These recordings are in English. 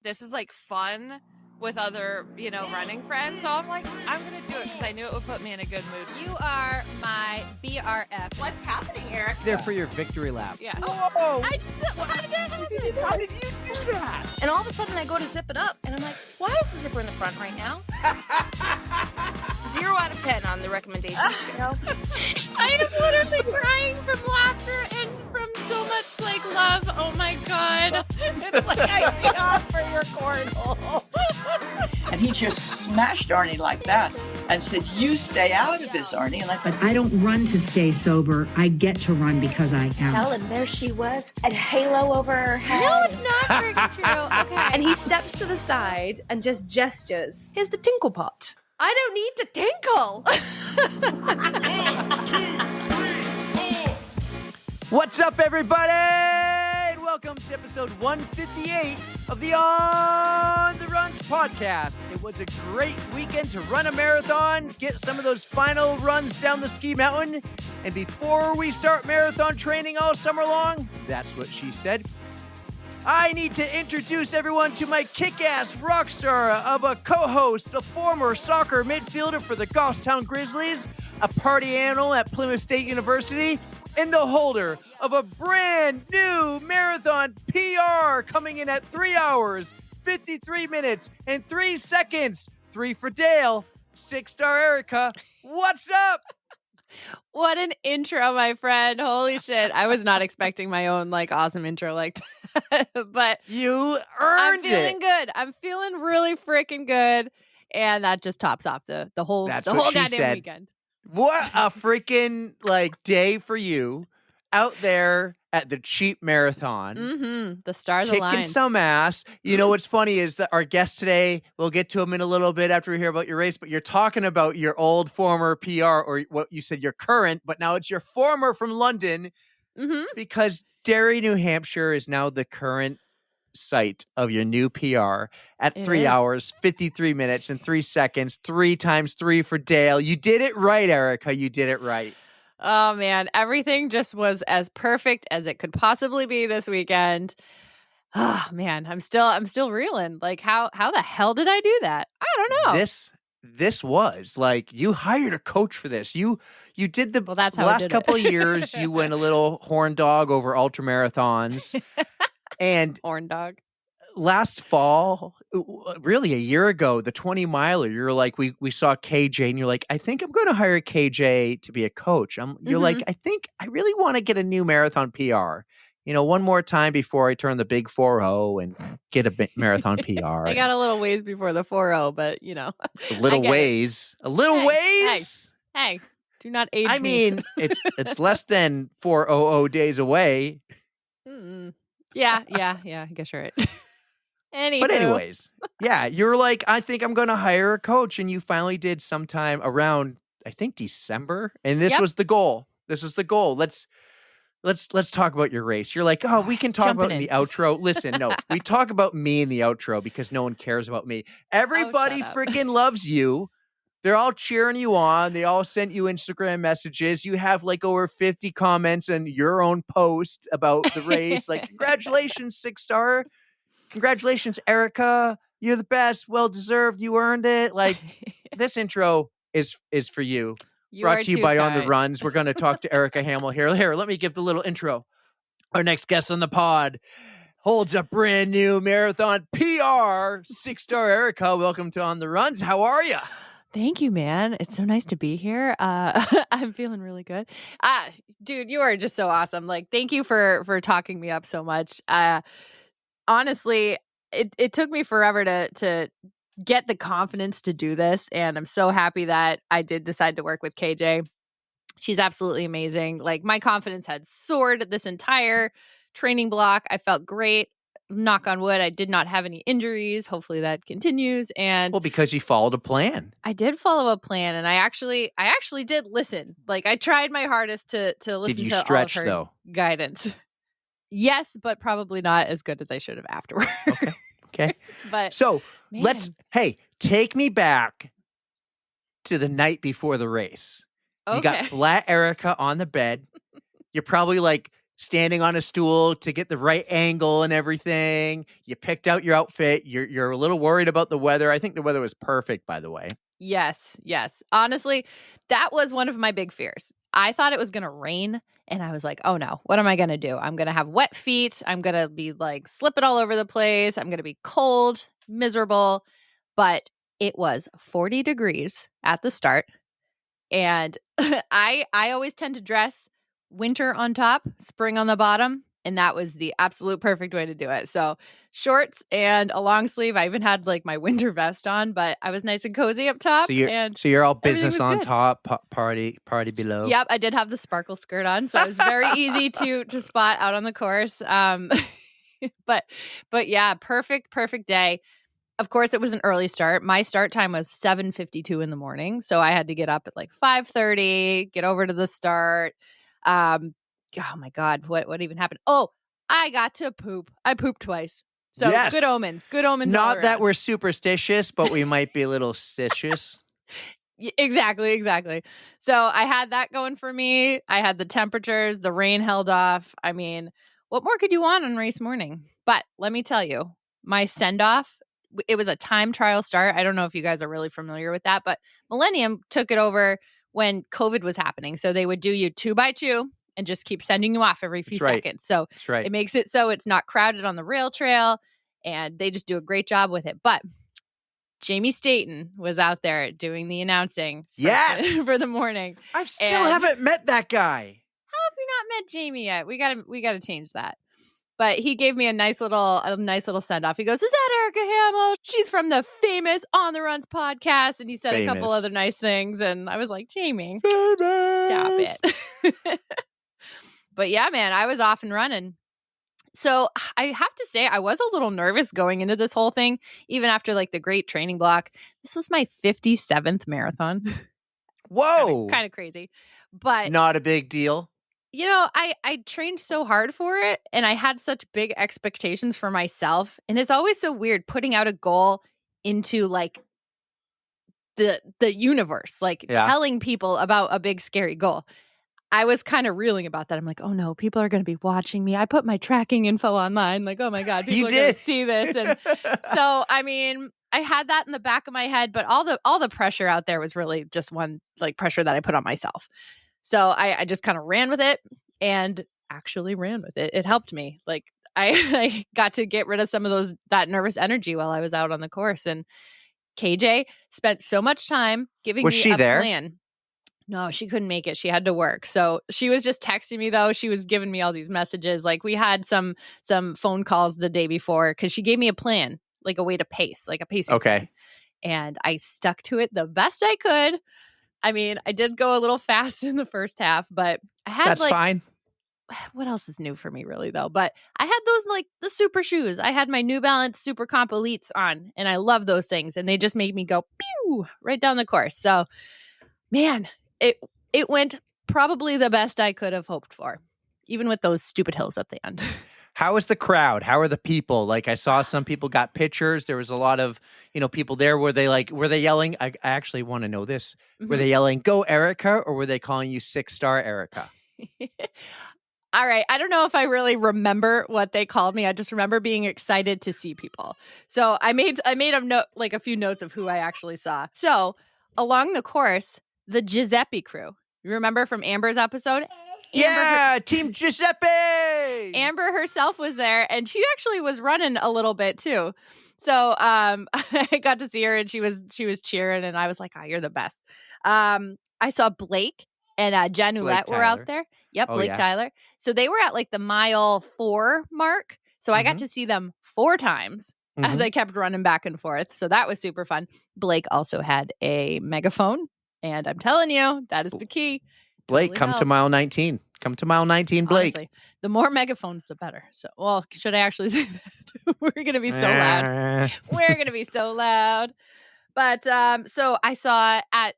this is like fun with other, running friends. So I'm like, I'm going to do it because I knew it would put me in a good mood. You are my BRF. What's happening, Erika? There for your victory lap. Yeah. Oh! How did that happen? How did you do that? And all of a sudden I go to zip it up and I'm like, why is the zipper in the front right now? 0 out of 10 on the recommendation scale. I am literally crying from laughter and from so much love. Oh my God. It's like I see off for your cornhole. And he just smashed Arnie like that and said, you stay out of this, Arnie. And I thought, But I don't run to stay sober. I get to run because I am. And there she was, a halo over her head. No, it's not very true. Okay. And he steps to the side and just gestures. Here's the tinkle pot. I don't need to tinkle. What's up, everybody? And welcome to episode 158 of the On the Runs podcast. It was a great weekend to run a marathon, get some of those final runs down the ski mountain. And before we start marathon training all summer long, that's what she said, I need to introduce everyone to my kick-ass rock star of a co-host, a former soccer midfielder for the Goffstown Grizzlies, a party animal at Plymouth State University, and the holder of a brand new marathon PR coming in at 3 hours, 53 minutes, and 3 seconds. 3 for Dale, 6-star Erika. What's up? What an intro, my friend. Holy shit. I was not expecting my own awesome intro like that. But You I'm earned feeling it. good. I'm feeling really freaking good. And that just tops off the whole That's the what whole she goddamn said. weekend. What a freaking day for you out there at the cheap marathon. Mm-hmm. The stars Kicking aligned. some ass. You know what's funny is that our guest today, we'll get to him in a little bit after we hear about your race, but you're talking about your old former PR, or what you said your current, but now it's your former from London, because Derry, New Hampshire is now the current site of your new PR at It 3 is. hours, 53 minutes, and 3 seconds. 3 times 3 for Dale. You did it right, Erika. You did it right. Oh man, everything just was as perfect as it could possibly be this weekend. Oh man, I'm still reeling. How the hell did I do that? I don't know. This was you hired a coach for this. You did the Well, that's how I last did it. couple of years. You went a little horn dog over ultra marathons, and Horn dog. last fall, really a year ago, the 20 miler, you're like, we saw KJ, and you're like, I think I'm going to hire KJ to be a coach. You're like, I think I really want to get a new marathon PR. One more time before I turn the big 4-0 and get a marathon PR. I got a little ways before the 4-0, but a little I get it. ways. A little Hey, ways. Hey, do not age I me. mean, it's less than 400 days away. Mm-mm. Yeah, I guess you're right. Anywho. But anyways, yeah, you were like, I think I'm going to hire a coach, and you finally did sometime around, I think, December, and this Yep. was the goal. This is the goal. Let's talk about your race. You're like, oh, we can talk Jumping about in in. the outro. Listen, no, we talk about me in the outro because no one cares about me. Everybody shut up. freaking loves you. They're all cheering you on. They all sent you Instagram messages. You have over 50 comments on your own post about the race. Congratulations, 6-star. Congratulations, Erika. You're the best. Well-deserved. You earned it. This intro is for you. You Brought are to you too by On the kind. Runs. We're going to talk to Erika Hamill here. Here, let me give the little intro. Our next guest on the pod holds a brand new marathon PR. 6-star Erika. Welcome to On the Runs. How are you? Thank you, man. It's so nice to be here. I'm feeling really good. Dude, you are just so awesome. Thank you for talking me up so much. Honestly, it took me forever to get the confidence to do this, and I'm so happy that I did decide to work with KJ. She's absolutely amazing. My confidence had soared this entire training block. I felt great. Knock on wood, I did not have any injuries. Hopefully that continues. And Well, because you followed a plan. I did follow a plan, and I actually did listen. I tried my hardest to listen Did you to stretch, all of her though? guidance. Yes, but probably not as good as I should have afterward. Okay. But So man. take me back to the night before the race. You got Okay. flat Erika on the bed. You're probably standing on a stool to get the right angle and everything. You picked out your outfit. You're a little worried about the weather. I think the weather was perfect, by the way. Yes. Honestly, that was one of my big fears. I thought it was going to rain, and I was like, oh no, what am I going to do? I'm going to have wet feet. I'm going to be like slipping all over the place. I'm going to be cold, miserable. But it was 40 degrees at the start. And I always tend to dress winter on top, spring on the bottom. And that was the absolute perfect way to do it. So shorts and a long sleeve. I even had like my winter vest on, but I was nice and cozy up top. So you're all everything business was on good. top, party below. Yep, I did have the sparkle skirt on, so it was very easy to spot out on the course. But yeah, perfect day. Of course, it was an early start. My start time was 7:52 in the morning, so I had to get up at like 5:30, get over to the start. Oh my God, what even happened? Oh, I got to poop. I pooped twice. So Yes. Good omens. all Not that around. we're superstitious, but we might be a little stitious. Exactly. So I had that going for me. I had the temperatures, the rain held off. I mean, what more could you want on race morning? But let me tell you, my send-off, it was a time trial start. I don't know if you guys are really familiar with that, but Millennium took it over when COVID was happening. So they would do you 2 by 2 and just keep sending you off every few That's right. seconds. So That's right. it makes it so it's not crowded on the rail trail, and they just do a great job with it. But Jamie Staten was out there doing the announcing for the morning. I still haven't met that guy. How have we not met Jamie yet? We gotta change that. But he gave me a nice little send off. He goes, "Is that Erika Hamill? She's from the famous On the Runs podcast." And he said a couple other nice things, and I was like, "Jamie, stop it." But yeah, man, I was off and running. So I have to say, I was a little nervous going into this whole thing, even after like the great training block. This was my 57th marathon. Whoa. Kind of crazy. But not a big deal. You know, I trained so hard for it, and I had such big expectations for myself. And it's always so weird putting out a goal into like the universe, like telling people about a big scary goal. I was kind of reeling about that. I'm like, oh no, people are going to be watching me. I put my tracking info online. Like, oh my God, people are going to see this. And so, I mean, I had that in the back of my head, but all the pressure out there was really just one like pressure that I put on myself. So I just kind of ran with it and actually ran with it. It helped me. Like I got to get rid of some of that nervous energy while I was out on the course. And KJ spent so much time giving me a plan. No, she couldn't make it. She had to work. So she was just texting me though. She was giving me all these messages. Like we had some phone calls the day before because she gave me a plan, like a way to pace, like a pacing plan. And I stuck to it the best I could. I mean, I did go a little fast in the first half, but I had That's fine. What else is new for me really though? But I had those like the super shoes. I had my New Balance Super Comp Elites on, and I love those things. And they just made me go pew right down the course. So man, it went probably the best I could have hoped for, even with those stupid hills at the end. How was the crowd? How are the people? Like I saw some people got pictures. There was a lot of, people there. Were they yelling? I actually want to know this. Mm-hmm. Were they yelling, "Go Erika," or were they calling you 6-star Erika? All right. I don't know if I really remember what they called me. I just remember being excited to see people. So I made a note, like a few notes of who I actually saw. So along the course, the Giuseppe crew. You remember from Amber's episode? Team Giuseppe! Amber herself was there, and she actually was running a little bit too. So I got to see her, and she was cheering, and I was like, "Oh, you're the best." I saw Blake and Jen Ouellette were out there. Yep, Blake Tyler. So they were at like the mile 4 mark. So I got to see them 4 times as I kept running back and forth. So that was super fun. Blake also had a megaphone. And I'm telling you, that is the key. Blake, totally come to mile 19. Come to mile 19, Blake. Honestly, the more megaphones, the better. So, well, should I actually say that? We're going to be so loud. We're going to be so loud. But so I saw at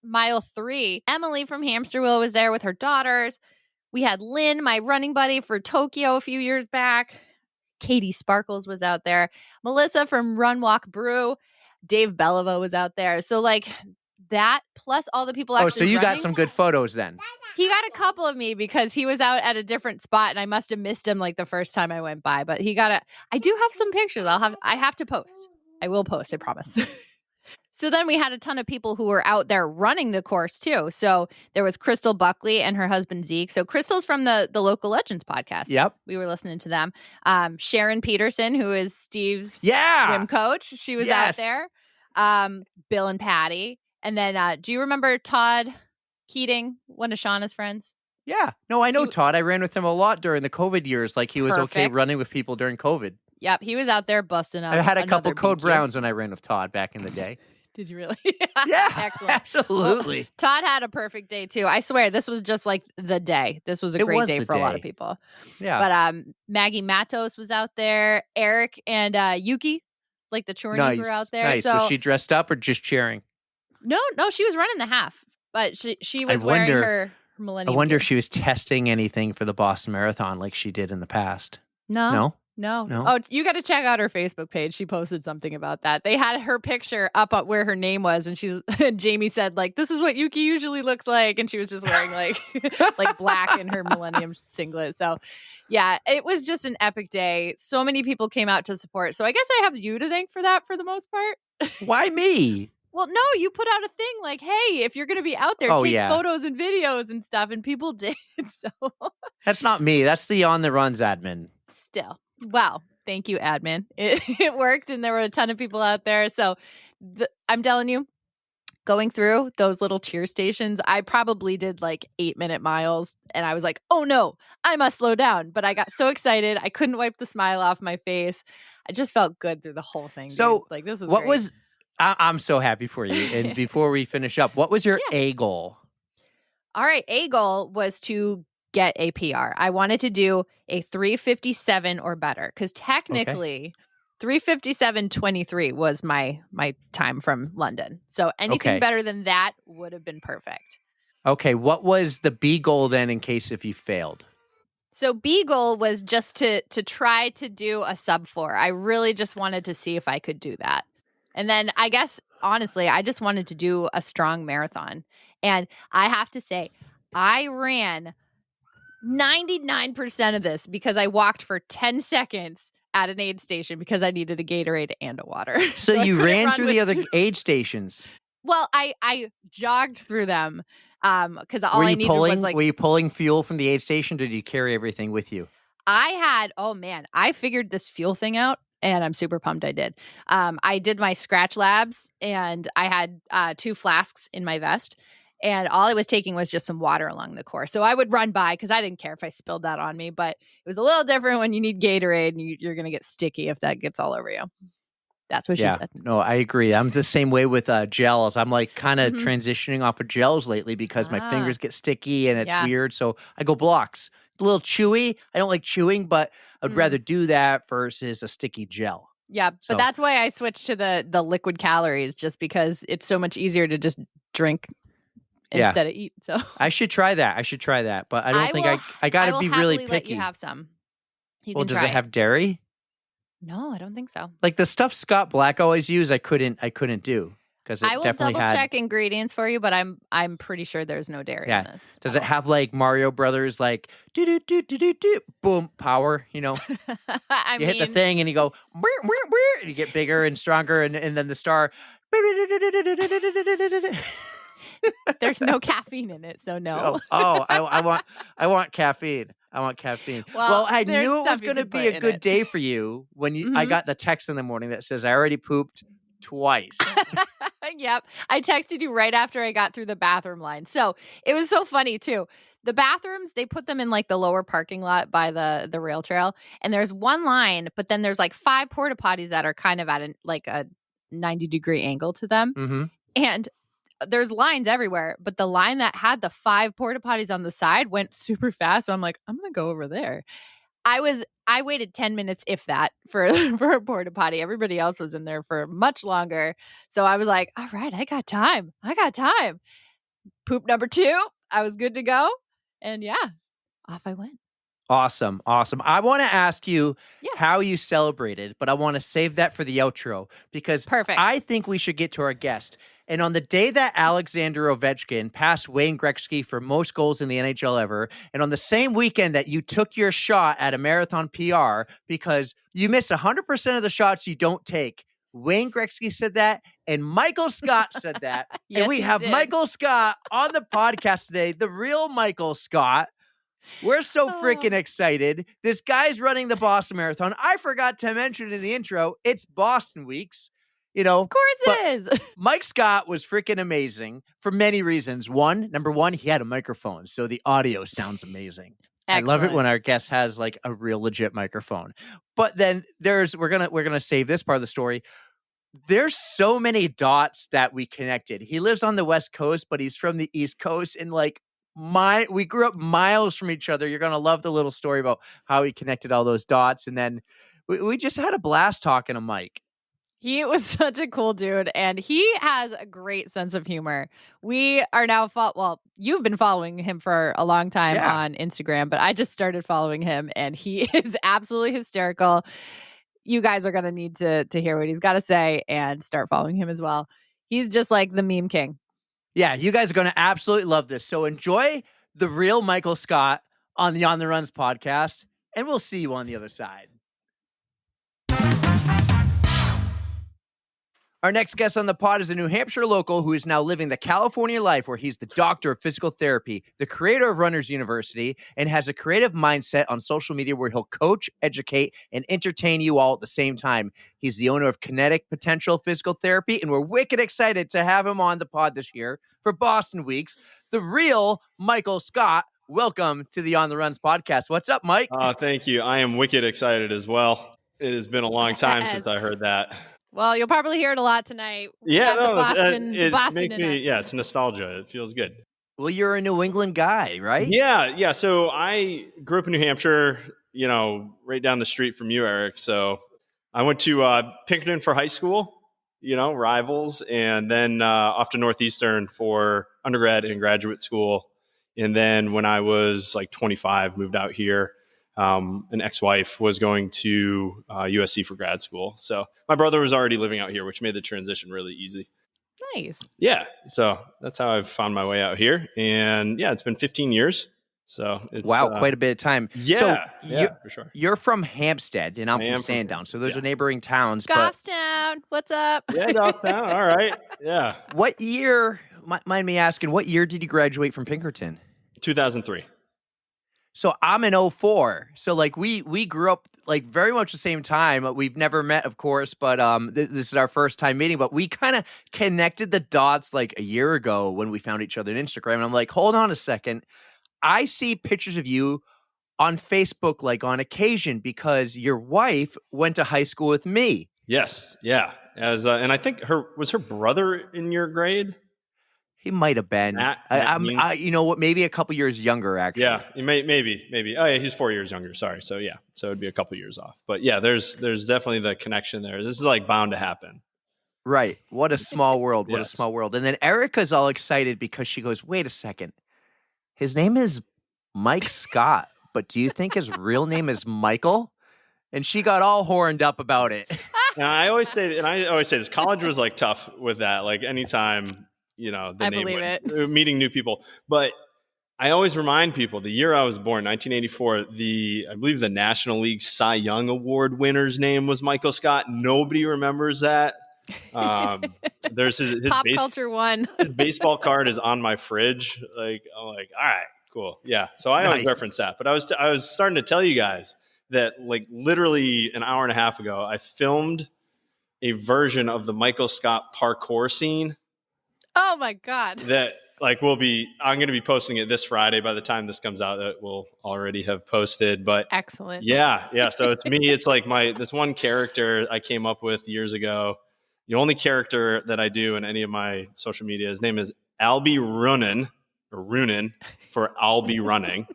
mile 3, Emily from Hamster Wheel was there with her daughters. We had Lynn, my running buddy for Tokyo a few years back. Katie Sparkles was out there. Melissa from Run Walk Brew. Dave Belleva was out there. So like that plus all the people Oh, actually so you got running. some good photos then. He got a couple of me because he was out at a different spot and I must have missed him like the first time I went by. But I do have some pictures. I have to post. I will post, I promise. So then we had a ton of people who were out there running the course too. So there was Crystal Buckley and her husband Zeke. So Crystal's from the Local Legends podcast. Yep. We were listening to them. Sharon Peterson, who is Steve's swim coach. She was out there. Bill and Patty. And then do you remember Todd Keating, one of Shauna's friends? Yeah. No, I know Todd. I ran with him a lot during the COVID years. Like he was okay Perfect. running with people during COVID. Yep. He was out there busting up. I had a couple code BQ. browns when I ran with Todd back in the day. Did you really? Yeah. Excellent. Absolutely. Well, Todd had a perfect day too. I swear this was just like the day. This was a great day for a lot of people. Yeah. But Maggie Matos was out there. Eric and Yuki, like the Chornies were out there. Nice. So, Was she dressed up or just cheering? No, she was running the half. But she was wearing her Millennium. I wonder if gear. she was testing anything for the Boston Marathon like she did in the past. No. No? Oh, you got to check out her Facebook page. She posted something about that. They had her picture up where her name was, and Jamie said, like, this is what Yuki usually looks like, and she was just wearing like like black in her Millennium singlet. So, yeah, it was just an epic day. So many people came out to support. So I guess I have you to thank for that for the most part. Why me? Well, no, you put out a thing like, hey, if you're going to be out there, take photos and videos and stuff, and people did. So that's not me. That's the On the Runs admin. Still. Wow. Thank you, admin. It worked, and there were a ton of people out there. So I'm telling you, going through those little cheer stations, I probably did like 8-minute miles, and I was like, oh no, I must slow down. But I got so excited. I couldn't wipe the smile off my face. I just felt good through the whole thing. So dude. Like, this is what great. was... I'm so happy for you. And before we finish up, what was your A goal? All right. A goal was to get a PR. I wanted to do a 3:57 or better because technically 3:57:23 was my time from London. So anything better than that would have been perfect. Okay. What was the B goal then in case if you failed? So B goal was just to try to do a sub 4. I really just wanted to see if I could do that. And then I guess, honestly, I just wanted to do a strong marathon. And I have to say, I ran 99% of this because I walked for 10 seconds at an aid station because I needed a Gatorade and a water. So you ran through the other aid stations? Well, I jogged through them because all I needed was like... Were you pulling fuel from the aid station, or did you carry everything with you? I figured this fuel thing out. And I'm super pumped I did. I did my scratch labs, and I had 2 flasks in my vest. And all I was taking was just some water along the course. So I would run by because I didn't care if I spilled that on me. But it was a little different when you need Gatorade and you're going to get sticky if that gets all over you. That's what she said. No, I agree. I'm the same way with gels. I'm like kind of transitioning off of gels lately because my fingers get sticky and it's weird. So I go blocks. It's a little chewy. I don't like chewing, but I'd rather do that versus a sticky gel. Yeah, but that's why I switched to the liquid calories, just because it's so much easier to just drink instead of eat. So I should try that. But I don't think I got to be really picky. Let you have some. Well, does it have dairy? No, I don't think so. Like the stuff Scott Black always used, I couldn't do because I will double check ingredients for you, but I'm pretty sure there's no dairy in this. Does it have like Mario Brothers, like do do do do do do boom power? You know, you hit the thing and you go and you get bigger and stronger, and then the star. There's no caffeine in it, so no. I want caffeine. I want caffeine. Well, I knew it was going to be a good day for you when I got the text in the morning that says I already pooped twice. Yep. I texted you right after I got through the bathroom line. So it was so funny too. The bathrooms, they put them in like the lower parking lot by the rail trail. And there's one line, but then there's like 5 porta potties that are kind of at a 90-degree angle to them. Mm-hmm. And there's lines everywhere, but the line that had the 5 porta potties on the side went super fast. So I'm like, I'm going to go over there. I waited 10 minutes, if that, for a porta potty. Everybody else was in there for much longer. So I was like, all right, I got time. Poop number 2. I was good to go. And yeah, off I went. Awesome. I want to ask you how you celebrated, but I want to save that for the outro because Perfect. I think we should get to our guest. And on the day that Alexander Ovechkin passed Wayne Gretzky for most goals in the NHL ever, and on the same weekend that you took your shot at a marathon PR because you miss 100% of the shots you don't take, Wayne Gretzky said that, and Michael Scott said that. Yes, and we he have did. Michael Scott on the podcast today, the real Michael Scott. We're so freaking excited. This guy's running the Boston Marathon. I forgot to mention in the intro, it's Boston weeks. You know, Of course it is. Mike Scott was freaking amazing for many reasons. Number one, he had a microphone, so the audio sounds amazing. I love it when our guest has like a real legit microphone. But then we're gonna save this part of the story. There's so many dots that we connected. He lives on the West Coast, but he's from the East Coast, and like we grew up miles from each other. You're gonna love the little story about how he connected all those dots, and then we just had a blast talking to Mike. He was such a cool dude, and he has a great sense of humor. We are now you've been following him for a long time on Instagram, but I just started following him, and he is absolutely hysterical. You guys are going to need to hear what he's got to say and start following him as well. He's just like the meme king. Yeah, you guys are going to absolutely love this. So enjoy the real Michael Scott on the On the Runs podcast, and we'll see you on the other side. Our next guest on the pod is a New Hampshire local who is now living the California life where he's the doctor of physical therapy, the creator of Runners University, and has a creative mindset on social media where he'll coach, educate, and entertain you all at the same time. He's the owner of Kinetic Potential Physical Therapy, and we're wicked excited to have him on the pod this year for Boston Weeks. The real Michael Scott. Welcome to the On the Runs podcast. What's up, Mike? Thank you. I am wicked excited as well. It has been a long time since I heard that. Well, you'll probably hear it a lot tonight. Yeah, no, it makes me, it's nostalgia. It feels good. Well, you're a New England guy, right? Yeah. So I grew up in New Hampshire, right down the street from you, Eric. So I went to Pinkerton for high school, rivals, and then off to Northeastern for undergrad and graduate school. And then when I was like 25, moved out here. An ex-wife was going to USC for grad school. So my brother was already living out here, which made the transition really easy. Nice. Yeah. So that's how I've found my way out here. And yeah, it's been 15 years. So it's quite a bit of time. Yeah. So for sure. You're from Hampstead and I'm from Sandown. So those are neighboring towns. Goffstown. What's up? Yeah, Goffstown. All right. Yeah. What year, mind me asking, what year did you graduate from Pinkerton? 2003. So I'm in 04. So like we grew up like very much the same time. We've never met, of course, but this is our first time meeting. But we kind of connected the dots like a year ago when we found each other on Instagram. And I'm like, hold on a second. I see pictures of you on Facebook like on occasion because your wife went to high school with me. Yes. Yeah. And I think was her brother in your grade? He might have been. You know what? Maybe a couple years younger, actually. Yeah, maybe. Oh, yeah, he's 4 years younger. Sorry. So yeah, so it'd be a couple years off. But yeah, there's definitely the connection there. This is like bound to happen. Right. What a small world. What Yes. a small world. And then Erika's all excited because she goes, "Wait a second. His name is Mike Scott, but do you think his real name is Michael?" And she got all horned up about it. And I always say this. College was like tough with that. Like anytime. I believe it. Meeting new people. But I always remind people the year I was born, 1984, I believe the National League Cy Young Award winner's name was Michael Scott. Nobody remembers that. There's his Pop culture one. His baseball card is on my fridge. Like, I'm like, all right, cool. Yeah. So I always reference that. But I was starting to tell you guys that like literally an hour and a half ago, I filmed a version of the Michael Scott parkour scene. Oh my God. That like I'm going to be posting it this Friday. By the time this comes out, that will already have posted, but excellent. Yeah. So it's me. It's like this one character I came up with years ago. The only character that I do in any of my social media, his name is Albie Runin for I'll be running.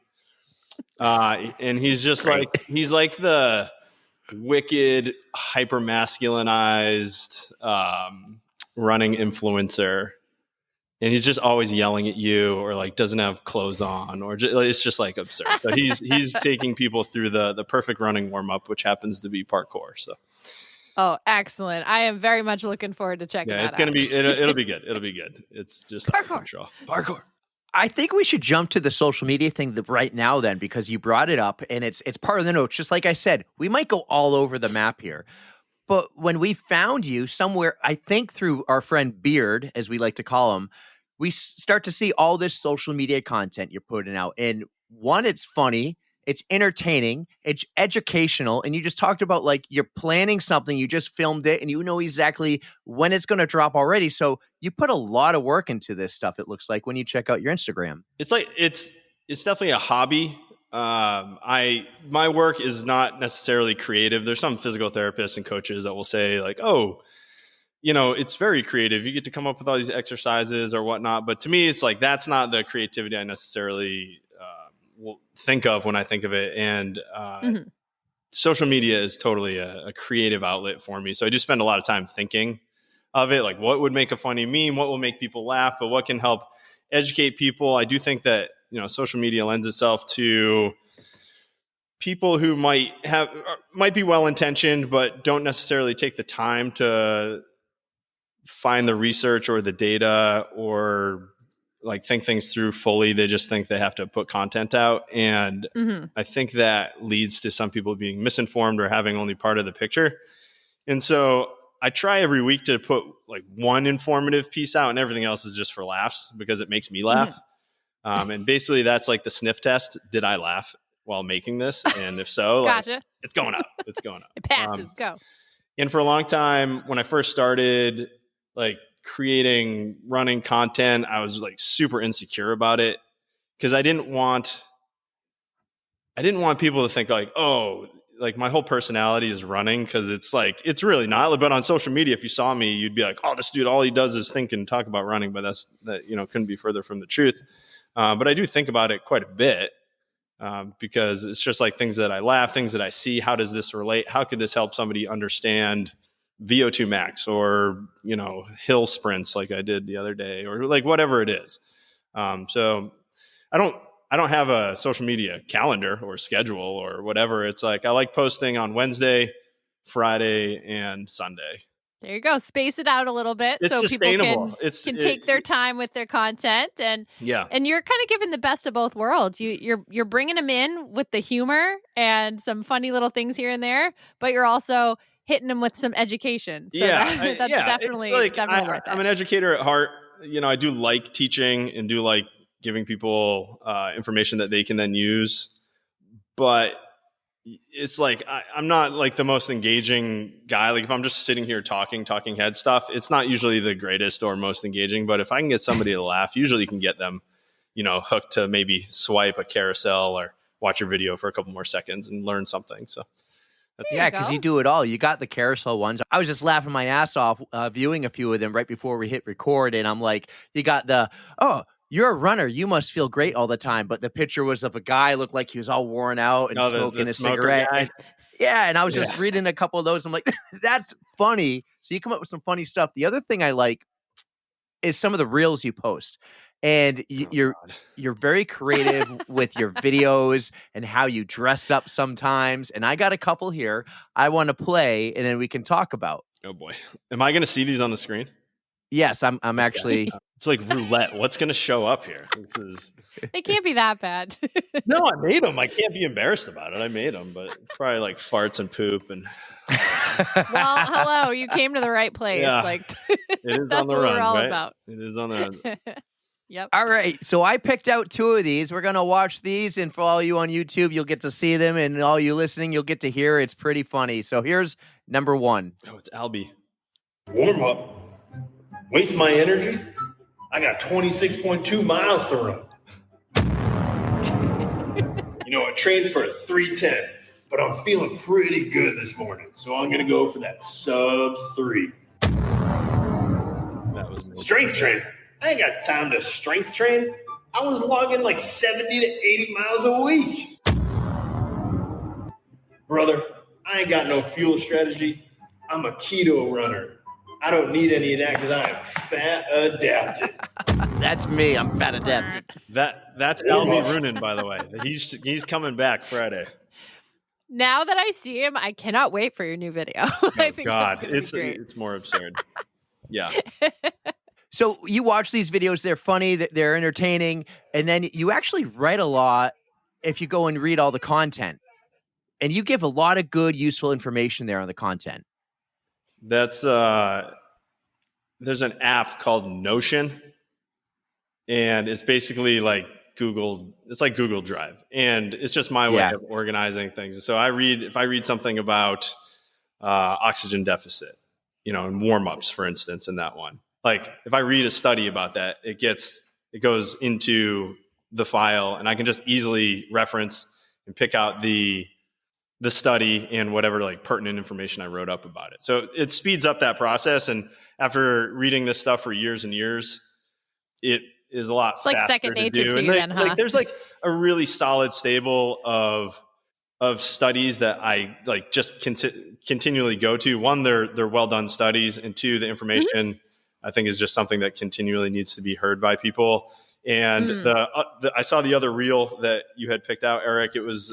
And he's just he's like the wicked, hyper masculinized, running influencer. And he's just always yelling at you or like doesn't have clothes on or it's just like absurd. But he's taking people through the perfect running warm up, which happens to be parkour. So Oh, excellent. I am very much looking forward to checking that it's going out. to be, it'll be good. It'll be good. It's just out of control. Parkour. I think we should jump to the social media thing right now then, because you brought it up and it's part of the notes. Just like I said, we might go all over the map here. But when we found you somewhere, I think through our friend Beard, as we like to call him, we start to see all this social media content you're putting out. And one, it's funny, it's entertaining, it's educational. And you just talked about like you're planning something, you just filmed it and you know exactly when it's going to drop already. So you put a lot of work into this stuff, it looks like, when you check out your Instagram. It's like, it's definitely a hobby. My work is not necessarily creative. There's some physical therapists and coaches that will say like, oh, it's very creative. You get to come up with all these exercises or whatnot. But to me, it's like, that's not the creativity I necessarily will think of when I think of it. And social media is totally a creative outlet for me. So I do spend a lot of time thinking of it. Like, what would make a funny meme? What will make people laugh? But what can help educate people? I do think that, social media lends itself to people who might be well-intentioned, but don't necessarily take the time to find the research or the data or like think things through fully. They just think they have to put content out. And I think that leads to some people being misinformed or having only part of the picture. And so I try every week to put like one informative piece out, and everything else is just for laughs because it makes me laugh. And basically that's like the sniff test. Did I laugh while making this? And if so, Gotcha. It's going up. It's going up. It passes. Go. And for a long time, when I first started like creating running content, I was like super insecure about it because I didn't want people to think like, oh, like my whole personality is running, because it's like, it's really not. But on social media, if you saw me, you'd be like, oh, this dude, all he does is think and talk about running. But that couldn't be further from the truth. But I do think about it quite a bit because it's just like things that I laugh, things that I see. How does this relate? How could this help somebody understand VO2 max or, hill sprints like I did the other day, or like whatever it is. So I don't have a social media calendar or schedule or whatever. It's like, I like posting on Wednesday, Friday, and Sunday. There you go. Space it out a little bit It's so sustainable. people can take their time with their content, and you're kind of giving the best of both worlds. You're bringing them in with the humor and some funny little things here and there, but you're also hitting them with some education. So that's definitely worth it. I'm an educator at heart. I do like teaching and do like giving people information that they can then use, but it's like I'm not like the most engaging guy. Like if I'm just sitting here talking head stuff, it's not usually the greatest or most engaging. But if I can get somebody to laugh, usually you can get them, hooked to maybe swipe a carousel or watch your video for a couple more seconds and learn something. So because you do it all. You got the carousel ones. I was just laughing my ass off viewing a few of them right before we hit record, and I'm like, you got the you're a runner, you must feel great all the time. But the picture was of a guy looked like he was all worn out and smoking a cigarette. And I was just reading a couple of those. I'm like, that's funny. So you come up with some funny stuff. The other thing I like is some of the reels you post. And you're very creative with your videos and how you dress up sometimes. And I got a couple here I want to play, and then we can talk about. Oh boy. Am I going to see these on the screen? Yes, I'm actually. It's like roulette. What's going to show up here? It can't be that bad. No, I made them. I can't be embarrassed about it. I made them, but it's probably like farts and poop and. Well, hello. You came to the right place. Yeah. Like it is that's on the what run, we're all right? about. It is on the run. Yep. All right. So I picked out two of these. We're going to watch these. And for all you on YouTube, you'll get to see them. And all you listening, you'll get to hear. It's pretty funny. So here's number one. Oh, it's Albie. Warm up. Waste my energy. I got 26.2 miles to run. I trained for a 3:10, but I'm feeling pretty good this morning. So I'm going to go for that sub 3. That was me. Strength training. I ain't got time to strength train. I was logging like 70 to 80 miles a week. Brother, I ain't got no fuel strategy. I'm a keto runner. I don't need any of that because I am fat adapted. That's me. I'm fat adapted. That's Albie Runin, by the way. He's coming back Friday. Now that I see him, I cannot wait for your new video. Oh I think God, that's gonna be great. it's more absurd. Yeah. So you watch these videos, they're funny, they're entertaining, and then you actually write a lot if you go and read all the content. And you give a lot of good, useful information there on the content. That's there's an app called Notion, and it's basically like it's like Google Drive, and it's just my way of organizing things. So if I read something about oxygen deficit, and warm-ups, for instance, in that one. Like if I read a study about that, it goes into the file, and I can just easily reference and pick out the study and whatever like pertinent information I wrote up about it. So it speeds up that process. And after reading this stuff for years and years, it is a lot faster like second nature to do. to And you then, huh? like there's like a really solid stable of studies that I like just continually go to. One, they're well done studies, and two, the information I think is just something that continually needs to be heard by people. And I saw the other reel that you had picked out, Eric. It was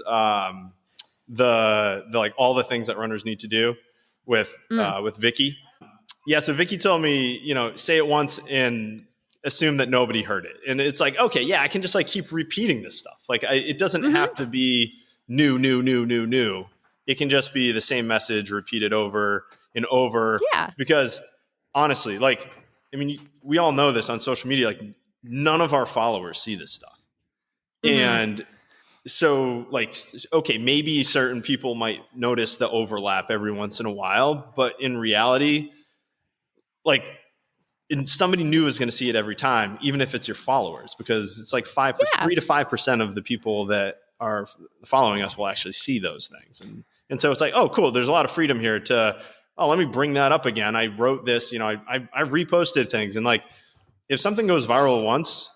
the like all the things that runners need to do with Vicky. Yeah, so Vicky told me, say it once and assume that nobody heard it. And it's like, okay, yeah, I can just like keep repeating this stuff. Like it doesn't have to be new. It can just be the same message repeated over and over. Yeah. Because honestly, like, I mean, we all know this on social media, like none of our followers see this stuff. And so like, okay, maybe certain people might notice the overlap every once in a while, but in reality, like somebody new is going to see it every time, even if it's your followers, because it's like 3 to 5% of the people that are following us will actually see those things. And so it's like, oh, cool. There's a lot of freedom here to, let me bring that up again. I wrote this, I reposted things. And like, if something goes viral once,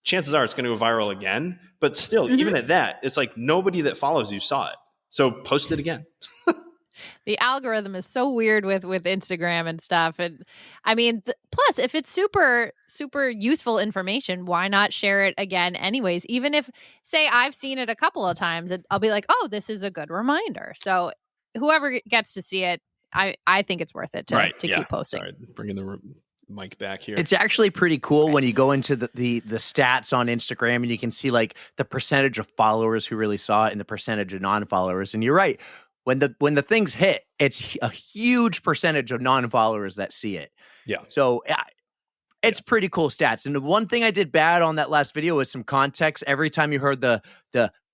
chances are it's going to go viral again. But still, even at that, it's like nobody that follows you saw it. So post it again. The algorithm is so weird with Instagram and stuff. And I mean, plus, if it's super, super useful information, why not share it again anyways? Even if, say, I've seen it a couple of times, I'll be like, oh, this is a good reminder. So whoever gets to see it, I think it's worth it to keep posting. Sorry, bringing the mic back here. It's actually pretty cool when you go into the stats on Instagram, and you can see like the percentage of followers who really saw it and the percentage of non-followers. And you're right. When the things hit, it's a huge percentage of non-followers that see it. Yeah. So it's pretty cool stats. And the one thing I did bad on that last video was some context. Every time you heard the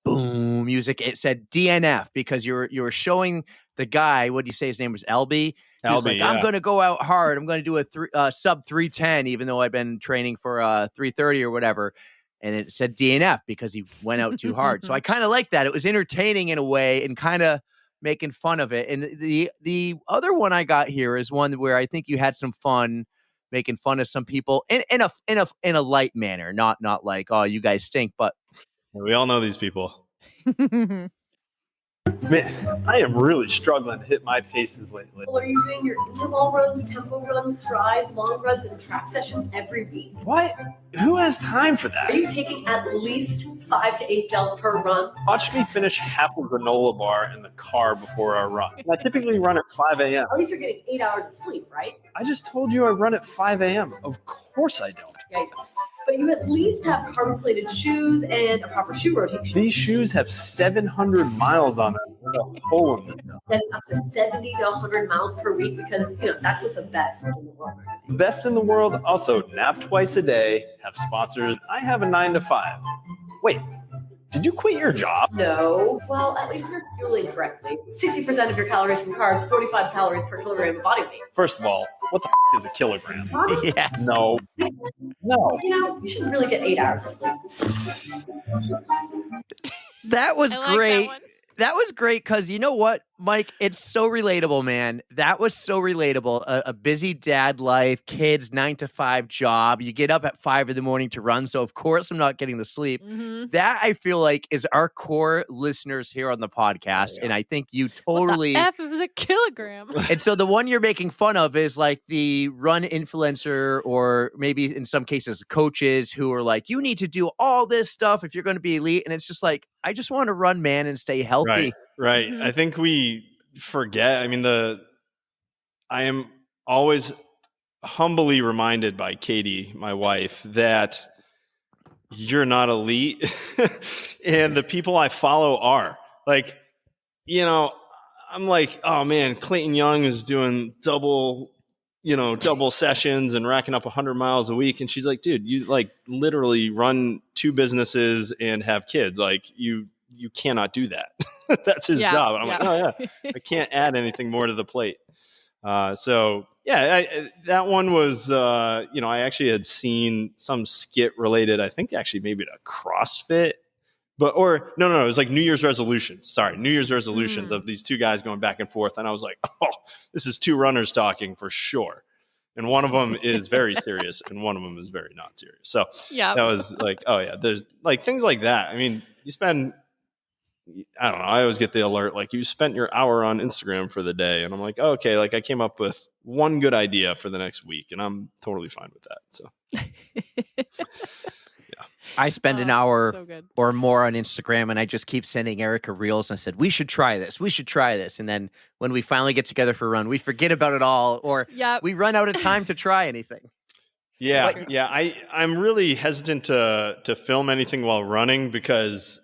boom music, it said DNF, because you were showing the guy, what do you say his name was, LB? He was like, I'm going to go out hard. I'm going to do a sub 310, even though I've been training for 330 or whatever. And it said DNF because he went out too hard. So I kind of like that. It was entertaining in a way and kind of making fun of it. And the other one I got here is one where I think you had some fun making fun of some people in a light manner, not like, oh, you guys stink, but we all know these people. Man, I am really struggling to hit my paces lately. Well, are you doing your interval runs, tempo runs, stride, long runs, and track sessions every week? What? Who has time for that? Are you taking at least 5 to 8 gels per run? Watch me finish half a granola bar in the car before I run. I typically run at 5 a.m. At least you're getting 8 hours of sleep, right? I just told you I run at 5 a.m. Of course I don't. Yeah, but you at least have carbon-plated shoes and a proper shoe rotation. These shoes have 700 miles on them with a hole in them. Then up to 70 to 100 miles per week, because that's what the best in the world are. The best in the world also nap twice a day, have sponsors. I have a 9 to 5. Wait, did you quit your job? No. Well, at least you're fueling correctly. 60% of your calories from carbs, 45 calories per kilogram of body weight. First of all, what the is a kilogram? Yes. No. You should really get 8 hours of sleep. That was I like great. that Was great because you know what, Mike? It's so relatable, man. That was so relatable. A busy dad life, kids, 9 to 5 job. You get up at 5 in the morning to run. So of course I'm not getting the sleep. That I feel like is our core listeners here on the podcast. And I think you totally. What the F is a kilogram? And so the one you're making fun of is like the run influencer, or maybe in some cases coaches who are like, you need to do all this stuff if you're going to be elite. And it's just like, I just want to run, man, and stay healthy. Right. Right. Mhm. I think we forget. I mean, I am always humbly reminded by Katie, my wife, that you're not elite and the people I follow are. Like, I'm like, oh man, Clayton Young is doing double sessions and racking up 100 miles a week. And she's like, dude, you like literally run 2 businesses and have kids. Like you cannot do that. That's his job. And I'm like, oh yeah, I can't add anything more to the plate. So yeah, that one was, I actually had seen some skit related, I think actually maybe to CrossFit, no, it was like New Year's resolutions. Sorry, New Year's resolutions of these 2 guys going back and forth. And I was like, oh, this is 2 runners talking for sure. And one of them is very serious and one of them is very not serious. So that was like, oh yeah, there's like things like that. I mean, I don't know. I always get the alert, like you spent your hour on Instagram for the day. And I'm like, oh, okay, like I came up with one good idea for the next week and I'm totally fine with that. So I spend an hour or more on Instagram and I just keep sending Erika reels and I said, we should try this. We should try this. And then when we finally get together for a run, we forget about it all or we run out of time to try anything. Yeah. I'm really hesitant to film anything while running because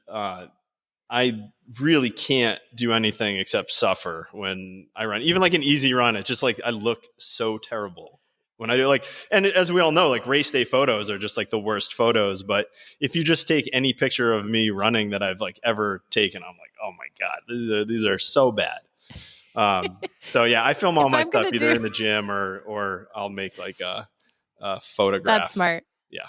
I really can't do anything except suffer when I run. Even like an easy run, it's just like I look so terrible when I do and as we all know, like race day photos are just like the worst photos. But if you just take any picture of me running that I've like ever taken, I'm like, oh my God, these are so bad. So yeah, I film all my stuff either in the gym or I'll make like a photograph. That's smart. Yeah.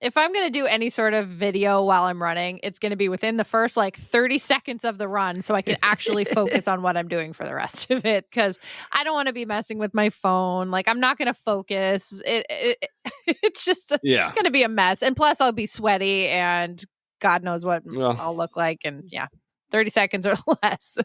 If I'm going to do any sort of video while I'm running, it's going to be within the first like 30 seconds of the run so I can actually focus on what I'm doing for the rest of it because I don't want to be messing with my phone. Like I'm not going to focus. It's just going to be a mess. And plus I'll be sweaty and God knows what I'll look like. And 30 seconds or less.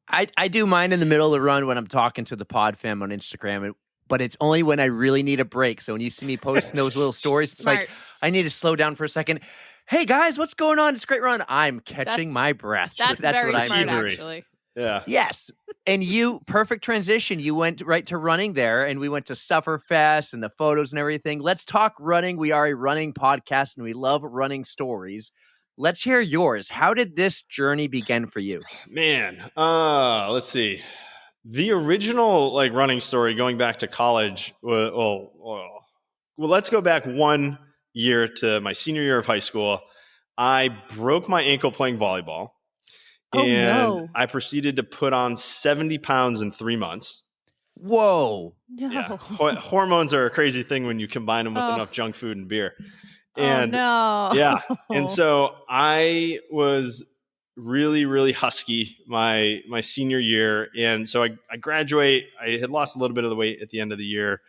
I do mine in the middle of the run when I'm talking to the PodFam on Instagram but it's only when I really need a break. So when you see me posting those little stories, it's like, I need to slow down for a second. Hey guys, what's going on? It's a great run. I'm catching my breath. That's very what smart, I'm doing. actually. Yeah. Yes. And perfect transition. You went right to running there and we went to Sufferfest and the photos and everything. Let's talk running. We are a running podcast and we love running stories. Let's hear yours. How did this journey begin for you? Man, let's see. The original like running story going back to college. Well, let's go back 1 year to my senior year of high school. I broke my ankle playing volleyball. And I proceeded to put on 70 pounds in 3 months. Whoa. No. Yeah. Hormones are a crazy thing when you combine them with enough junk food and beer. And yeah. And so I was really, really husky my senior year. And so I graduate. I had lost a little bit of the weight at the end of the year.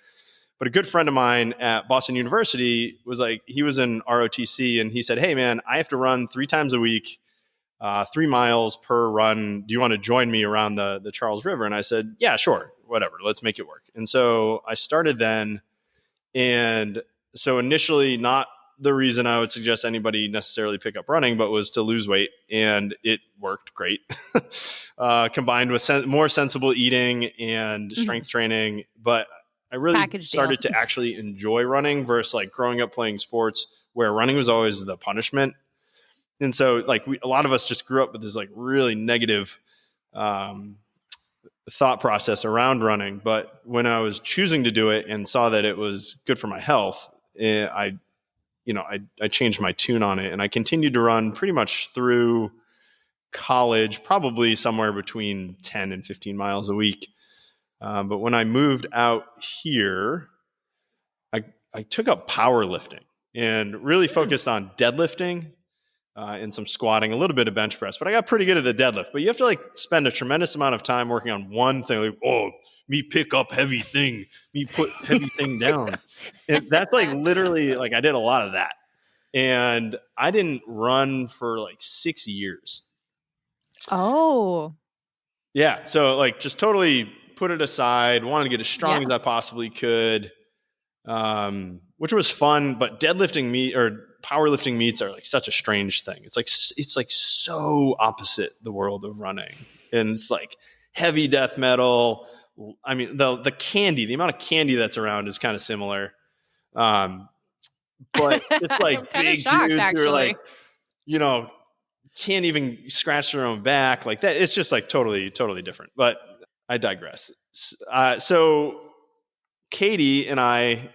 But a good friend of mine at Boston University was like, he was in ROTC and he said, hey man, I have to run 3 times a week, 3 miles per run. Do you want to join me around the Charles River? And I said, yeah, sure, whatever. Let's make it work. And so I started then. And so initially not the reason I would suggest anybody necessarily pick up running, but was to lose weight. And it worked great. Combined with more sensible eating and strength training. But I really started to actually enjoy running versus like growing up playing sports where running was always the punishment. And so like a lot of us just grew up with this like really negative thought process around running. But when I was choosing to do it and saw that it was good for my health, I changed my tune on it and I continued to run pretty much through college, probably somewhere between 10 and 15 miles a week. But when I moved out here, I took up powerlifting and really focused on deadlifting and some squatting, a little bit of bench press. But I got pretty good at the deadlift. But you have to like spend a tremendous amount of time working on one thing. Like, me pick up heavy thing, me put heavy thing down. And that's like literally like I did a lot of that. And I didn't run for like 6 years. Oh. Yeah. So like just totally put it aside, wanted to get as strong as I possibly could. which was fun. But deadlifting meet or powerlifting meets are like such a strange thing. It's like so opposite the world of running, and it's like heavy death metal. I mean, the amount of candy that's around is kind of similar. But it's like big shocked, dudes who are like, actually. Can't even scratch their own back like that. It's just like totally different. But I digress. So Katie and I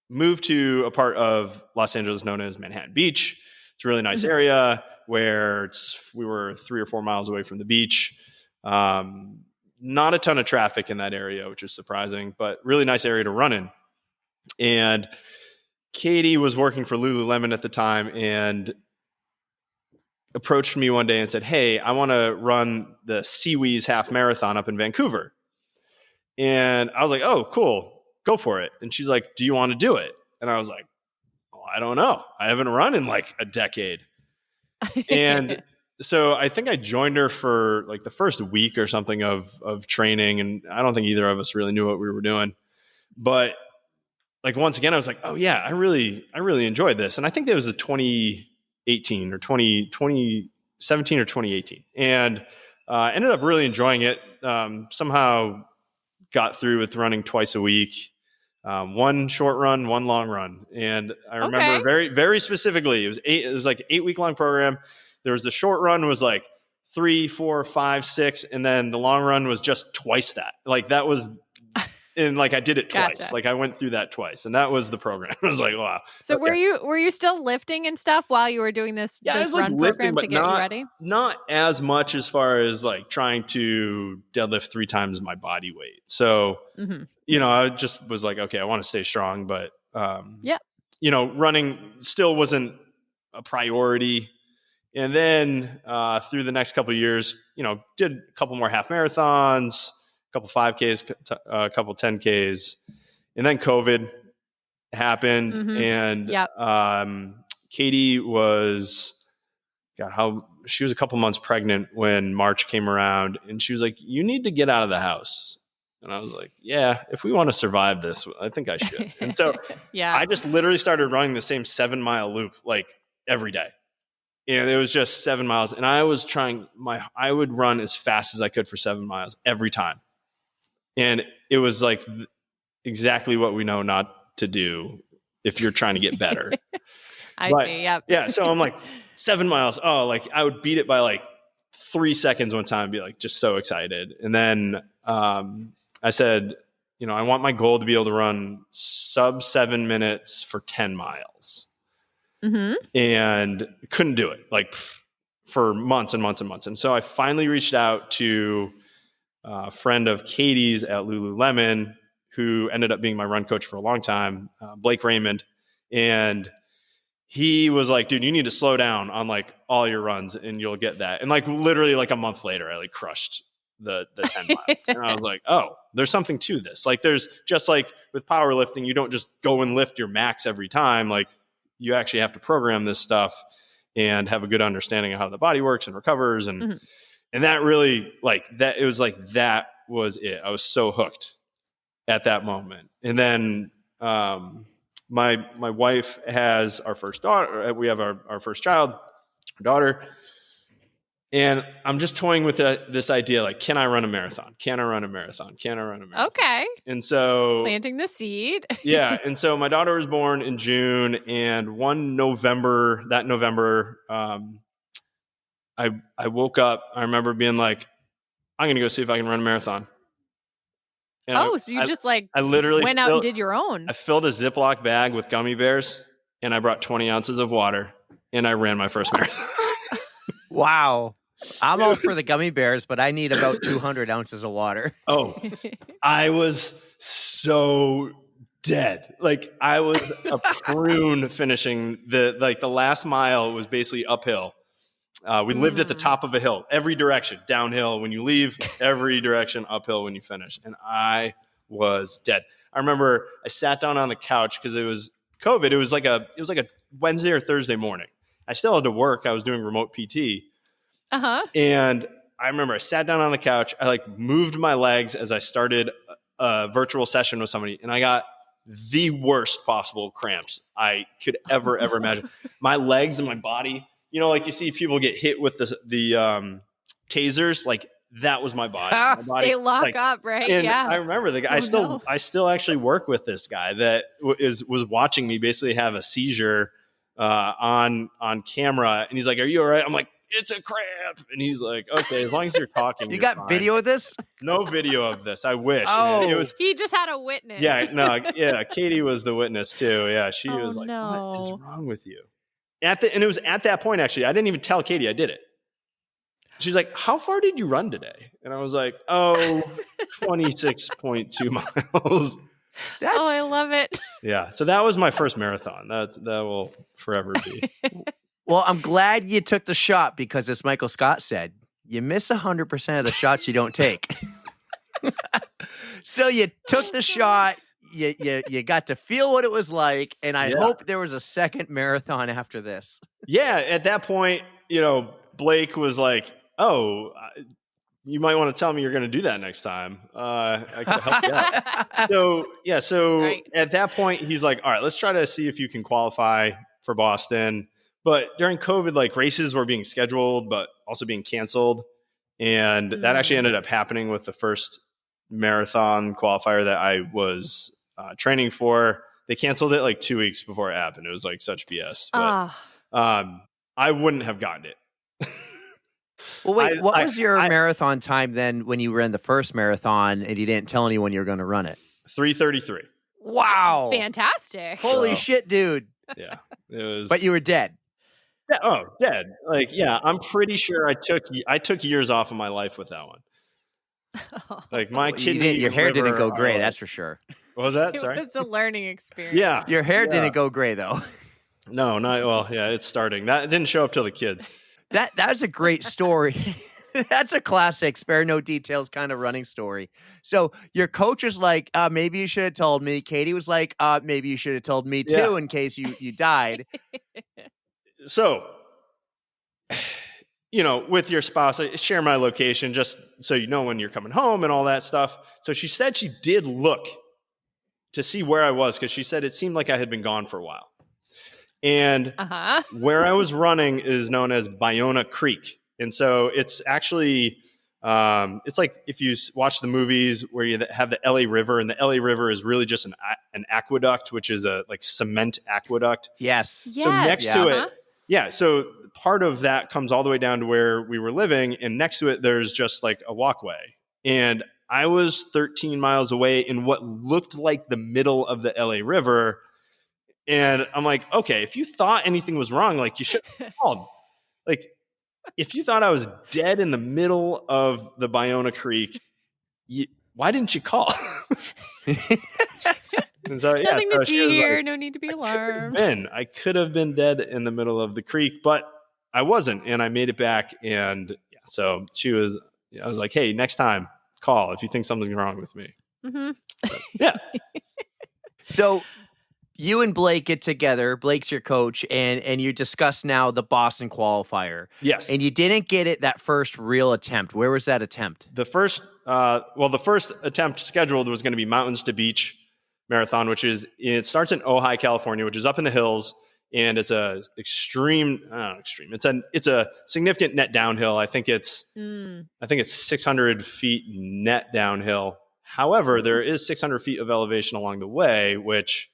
moved to a part of Los Angeles known as Manhattan Beach. It's a really nice area where we were 3 or 4 miles away from the beach. Not a ton of traffic in that area, which is surprising, but really nice area to run in. And Katie was working for Lululemon at the time and approached me one day and said, "Hey, I want to run the Seawees half marathon up in Vancouver." And I was like, "Oh, cool. Go for it." And she's like, "Do you want to do it?" And I was like, "Oh, I don't know. I haven't run in like a decade." And so I think I joined her for like the first week or something of training. And I don't think either of us really knew what we were doing. But like, once again, I was like, "Oh yeah, I really enjoyed this." And I think there was a 2018 or 2017 or 2018. And ended up really enjoying it. Somehow got through with running twice a week. One short run, one long run. And I remember very, very specifically, it was like an 8-week long program. There was the short run was like 3, 4, 5, 6. And then the long run was just twice that. Like that was, and like I did it twice. Gotcha. Like I went through that twice, and that was the program. I was like, wow. So okay. were you still lifting and stuff while you were doing this, Yeah, I this was like run lifting, program but to get you ready? not as much as far as like trying to deadlift 3 times my body weight. So, I just was like, okay, I want to stay strong, but running still wasn't a priority. And then through the next couple of years, did a couple more half marathons, a couple 5Ks, a couple 10Ks, and then COVID happened, and Katie was, she was a couple months pregnant when March came around, and she was like, "You need to get out of the house." And I was like, "Yeah, if we want to survive this, I think I should." And so I just literally started running the same 7-mile loop like every day. And it was just 7 miles, and I was I would run as fast as I could for 7 miles every time. And it was like exactly what we know not to do if you're trying to get better. See. Yep. Yeah. So I'm like 7 miles. Oh, like I would beat it by like 3 seconds one time, and be like just so excited. And then I said, I want my goal to be able to run sub 7 minutes for 10 miles. And couldn't do it like for months and months and months. And so I finally reached out to a friend of Katie's at Lululemon, who ended up being my run coach for a long time, Blake Raymond. And he was like, "Dude, you need to slow down on like all your runs and you'll get that." And like literally like a month later, I like crushed the 10 miles. And I was like, "Oh, there's something to this." Like there's just like with powerlifting, you don't just go and lift your max every time. Like you actually have to program this stuff and have a good understanding of how the body works and recovers. And that really that was it. I was so hooked at that moment. And then my wife has our first daughter. We have our first child, our daughter. And I'm just toying with this idea, like, can I run a marathon? Can I run a marathon? Can I run a marathon? Okay. And so planting the seed. Yeah. And so my daughter was born in June, and that November, I woke up. I remember being like, I'm going to go see if I can run a marathon. And so you just like I literally went out and did your own. I filled a Ziploc bag with gummy bears, and I brought 20 ounces of water, and I ran my first marathon. Wow. I'm all for the gummy bears, but I need about 200 ounces of water. Oh, I was so dead. Like I was a prune finishing the last mile was basically uphill. We lived at the top of a hill, every direction, downhill when you leave, every direction, uphill when you finish. And I was dead. I remember I sat down on the couch because it was COVID. It was like a Wednesday or Thursday morning. I still had to work. I was doing remote PT. And I remember I sat down on the couch. I like moved my legs as I started a virtual session with somebody, and I got the worst possible cramps I could ever imagine. My legs and my body, like you see people get hit with the tasers, like that was my body. My body They lock like, up, right? and Yeah. I remember the guy. I still actually work with this guy that was watching me basically have a seizure on camera, and he's like, "Are you all right?" I'm like, "It's a cramp," and he's like, "Okay, as long as you're talking." You you're got fine." video of this? No video of this. I wish. Oh. It was. He just had a witness. Yeah, no, yeah. Katie was the witness too. Yeah, she was like, no. "What is wrong with you?" And it was at that point actually. I didn't even tell Katie I did it. She's like, "How far did you run today?" And I was like, 26.2 miles. I love it. Yeah. So that was my first marathon. That will forever be. Well, I'm glad you took the shot because, as Michael Scott said, you miss 100% of the shots you don't take. So you took the shot. You got to feel what it was like, and I hope there was a second marathon after this. Yeah. At that point, Blake was like, "Oh, you might want to tell me you're going to do that next time. I could help you out." So Right. At that point, he's like, "All right, let's try to see if you can qualify for Boston." But during COVID, like races were being scheduled, but also being canceled. And that actually ended up happening with the first marathon qualifier that I was training for. They canceled it like 2 weeks before it happened. It was like such BS. But I wouldn't have gotten it. Well, wait, what was your marathon time then when you ran the first marathon and you didn't tell anyone you were going to run it? 3:33. Wow. Fantastic. Holy shit, dude. Yeah. It was. But you were dead. Yeah, dead. Like, yeah, I'm pretty sure I took years off of my life with that one. Like my kidney, your hair didn't go gray, are, that's for sure. What was that? It Sorry. was a learning experience. Yeah. Your hair didn't go gray though. No, not well. Yeah, it's starting. That didn't show up till the kids. That's a great story. That's a classic spare no details kind of running story. So your coach was like, maybe you should have told me. Katie was like, maybe you should have told me too in case you died. So, with your spouse, I share my location just so you know when you're coming home and all that stuff. So she said she did look to see where I was because she said it seemed like I had been gone for a while. And where I was running is known as Bayona Creek. And so it's actually, it's like if you watch the movies where you have the LA River, and the LA River is really just an aqueduct, which is a like cement aqueduct. Yes. So next to it, so part of that comes all the way down to where we were living. And next to it, there's just like a walkway. And I was 13 miles away in what looked like the middle of the LA River. And I'm like, okay, if you thought anything was wrong, like you should have called. Like, if you thought I was dead in the middle of the Bayona Creek, why didn't you call? And so, Nothing to see here. Like, no need to be alarmed. I could have been dead in the middle of the creek, but I wasn't, and I made it back. And so I was like, hey, next time, call if you think something's wrong with me. Mm-hmm. Yeah. So you and Blake get together. Blake's your coach, and you discuss now the Boston qualifier. Yes. And you didn't get it that first real attempt. Where was that attempt? The first attempt scheduled was going to be Mountains to Beach Marathon, it starts in Ojai, California, which is up in the hills, and it's a it's a significant net downhill. I think it's 600 feet net downhill. However, there is 600 feet of elevation along the way, which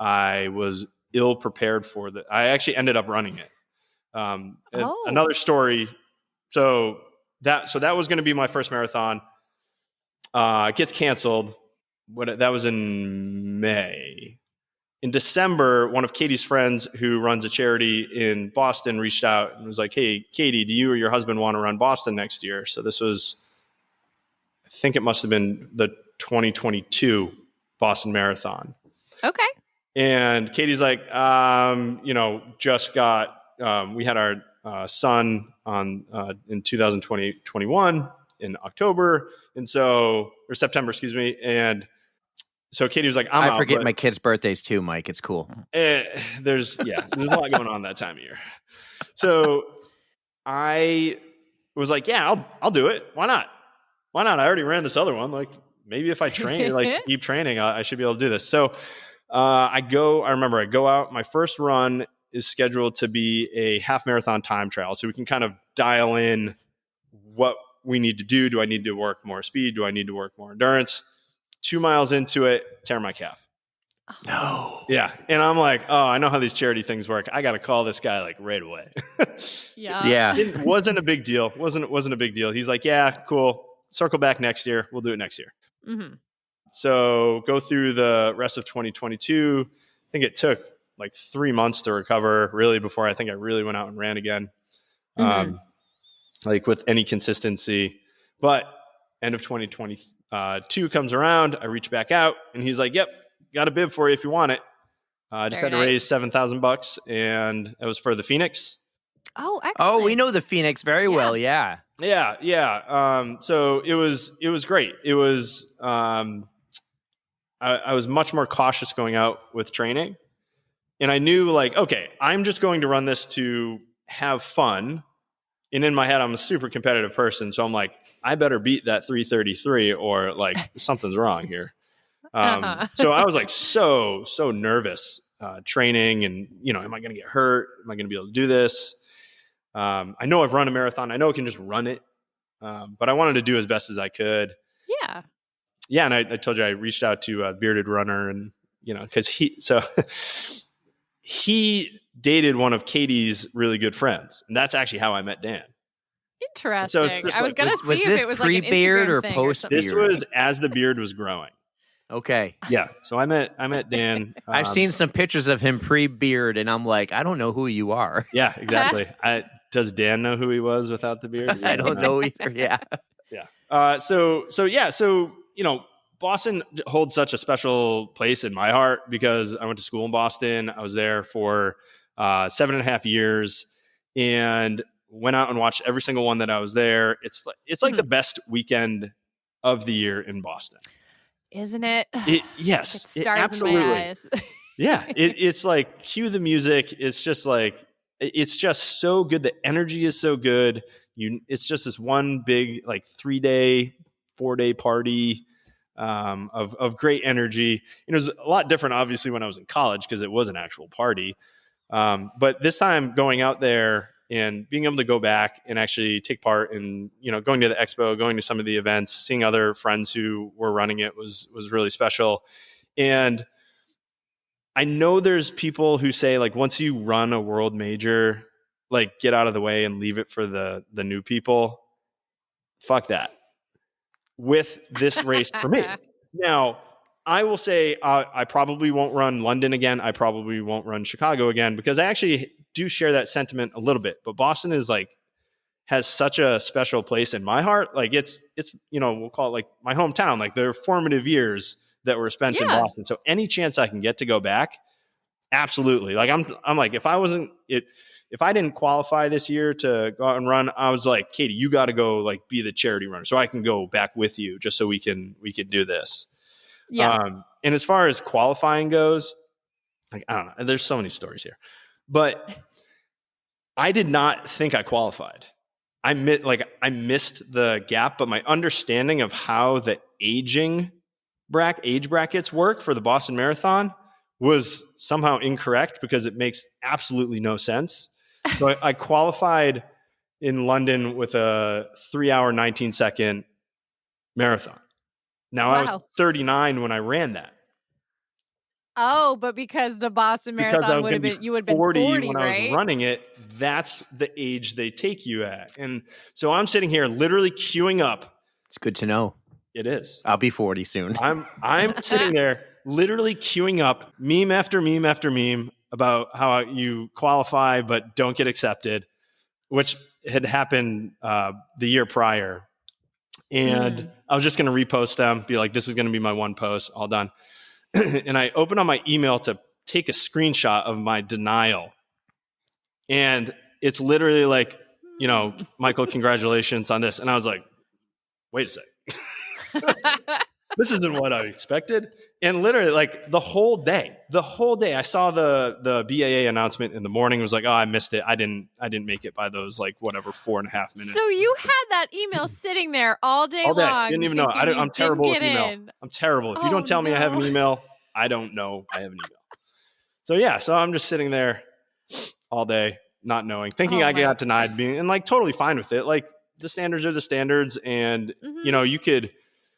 I was ill prepared for. That I actually ended up running it. Another story. So that was going to be my first marathon. It gets canceled. That was in May. In December, one of Katie's friends who runs a charity in Boston reached out and was like, hey, Katie, do you or your husband want to run Boston next year? So this was, I think it must have been the 2022 Boston Marathon. Okay. And Katie's like, just got, we had our son in 2021 in October. And so, or September, excuse me. And so Katie was like, I forget my kids' birthdays too, Mike. It's cool. There's a lot going on that time of year. So I was like, yeah, I'll do it. Why not? I already ran this other one. Like, maybe if I train, like keep training, I should be able to do this. So I remember I go out. My first run is scheduled to be a half marathon time trial. So we can kind of dial in what we need to do. Do I need to work more speed? Do I need to work more endurance? 2 miles into it, tear my calf. No. Yeah. And I'm like, oh, I know how these charity things work. I got to call this guy like right away. Yeah. It wasn't a big deal. Wasn't a big deal. He's like, yeah, cool. Circle back next year. We'll do it next year. Mm-hmm. So go through the rest of 2022. I think it took like 3 months to recover really before I think I really went out and ran again. Like with any consistency. But end of 2022 comes around. I reach back out and he's like, yep, got a bid for you if you want it. I just had to raise $7,000 and it was for the Phoenix. Oh, excellent. Oh, we know the Phoenix very well. Yeah. Yeah. So it was great. It was, I was much more cautious going out with training. And I knew like, okay, I'm just going to run this to have fun. And in my head, I'm a super competitive person. So I'm like, I better beat that 333 or like something's wrong here. So I was like, so nervous, training and, am I going to get hurt? Am I going to be able to do this? I know I've run a marathon. I know I can just run it. But I wanted to do as best as I could. Yeah. Yeah. And I told you, I reached out to a bearded runner and, cause he dated one of Katie's really good friends. And that's actually how I met Dan. Interesting. So I was going to see was if this it was like an pre-beard Instagram or thing post-beard? This was as the beard was growing. Okay. Yeah. So I met Dan. I've seen some pictures of him pre-beard, and I'm like, I don't know who you are. Yeah, exactly. Does Dan know who he was without the beard? I don't know either. Yeah. Yeah. So Boston holds such a special place in my heart because I went to school in Boston. I was there for 7.5 years and went out and watched every single one that I was there. It's like the best weekend of the year in Boston. Isn't it? Yes, Like stars absolutely. in my eyes. Yeah, it's like cue the music. It's just so good. The energy is so good. It's just this one big like 3-day, 4-day party of great energy. It was a lot different, obviously, when I was in college because it was an actual party. But this time going out there and being able to go back and actually take part in, going to the expo, going to some of the events, seeing other friends who were running it was really special. And I know there's people who say like, once you run a world major, like get out of the way and leave it for the new people. Fuck that. With this race for me. Now, I will say I probably won't run London again. I probably won't run Chicago again because I actually do share that sentiment a little bit. But Boston is like has such a special place in my heart. Like it's we'll call it like my hometown. Like there are formative years that were spent in Boston. So any chance I can get to go back, absolutely. Like I'm like if I didn't qualify this year to go out and run, I was like, Katie, you got to go like be the charity runner so I can go back with you just so we can do this. Yeah. And as far as qualifying goes, like, I don't know, there's so many stories here, but I did not think I qualified. I missed the gap, but my understanding of how the age brackets work for the Boston Marathon was somehow incorrect because it makes absolutely no sense. So I qualified in London with a 3 hour, 19 second marathon. Now I was 39 when I ran that. Oh, but because the Boston Marathon would have been, you would have been 40 when right? I was running it. That's the age they take you at. And so I'm sitting here literally queuing up. It's good to know. It is. I'll be 40 soon. I'm sitting there literally queuing up meme after meme after meme about how you qualify but don't get accepted, which had happened the year prior. And I was just going to repost them, be like, this is going to be my one post, all done. And I opened on my email to take a screenshot of my denial. And it's literally like, Michael, congratulations on this. And I was like, wait a sec. this isn't what I expected. And literally like the whole day, I saw the BAA announcement in the morning. It was like, oh, I missed it. I didn't make it by those like whatever 4.5 minutes. So you had that email sitting there all day All day. long. Didn't even know. I'm terrible with email. In. I'm terrible. If you don't tell me I have an email, I don't know I have an email. So yeah, so I'm just sitting there all day, not knowing, thinking I got denied, and like totally fine with it. Like the standards are the standards, and you know,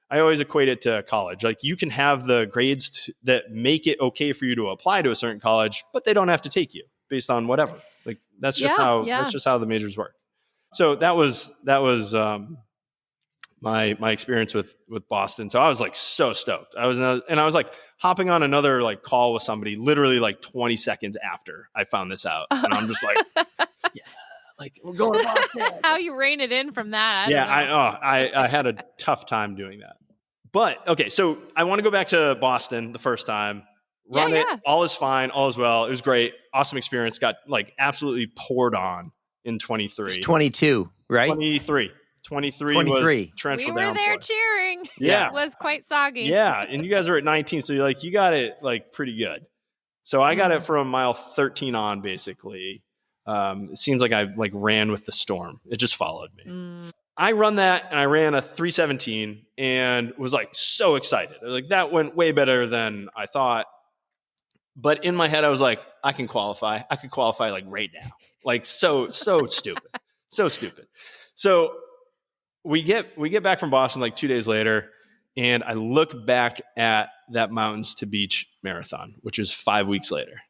I always equate it to college. Like you can have the grades that make it okay for you to apply to a certain college, but they don't have to take you based on whatever. Like that's just how the majors work. So that was my experience with Boston. So I was like so stoked. I was like hopping on another like call with somebody literally like 20 seconds after I found this out, and I'm just like, yeah, like we're going to Boston. How you rein it in from that? I had a tough time doing that. But okay, so I want to go back to Boston the first time. Run it. All is fine. All is well. It was great. Awesome experience. Got like absolutely poured on in 23. It's 22, right? 23 was torrential We were there downpour. cheering. Yeah. It was quite soggy. Yeah, and you guys are at 19, so you got it like pretty good. So I got it from mile 13 on, basically. It seems like I like ran with the storm. It just followed me. I run that, and I ran a 3:17 and was like so excited. Like that went way better than I thought. But in my head, I was like, I can qualify. I could qualify like right now. Like so stupid. So stupid. So we get back from Boston like 2 days later, and I look back at that Mountains to Beach marathon, which is 5 weeks later.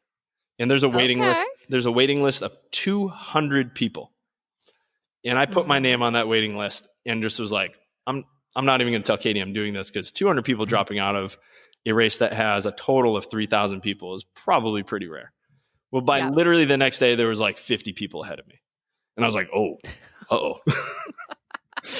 And there's a waiting list. There's a waiting list of 200 people. And I put my name on that waiting list and just was like, I'm not even going to tell Katie I'm doing this, because 200 people dropping out of a race that has a total of 3,000 people is probably pretty rare. Well, by literally the next day, there was like 50 people ahead of me. And I was like, oh, uh-oh.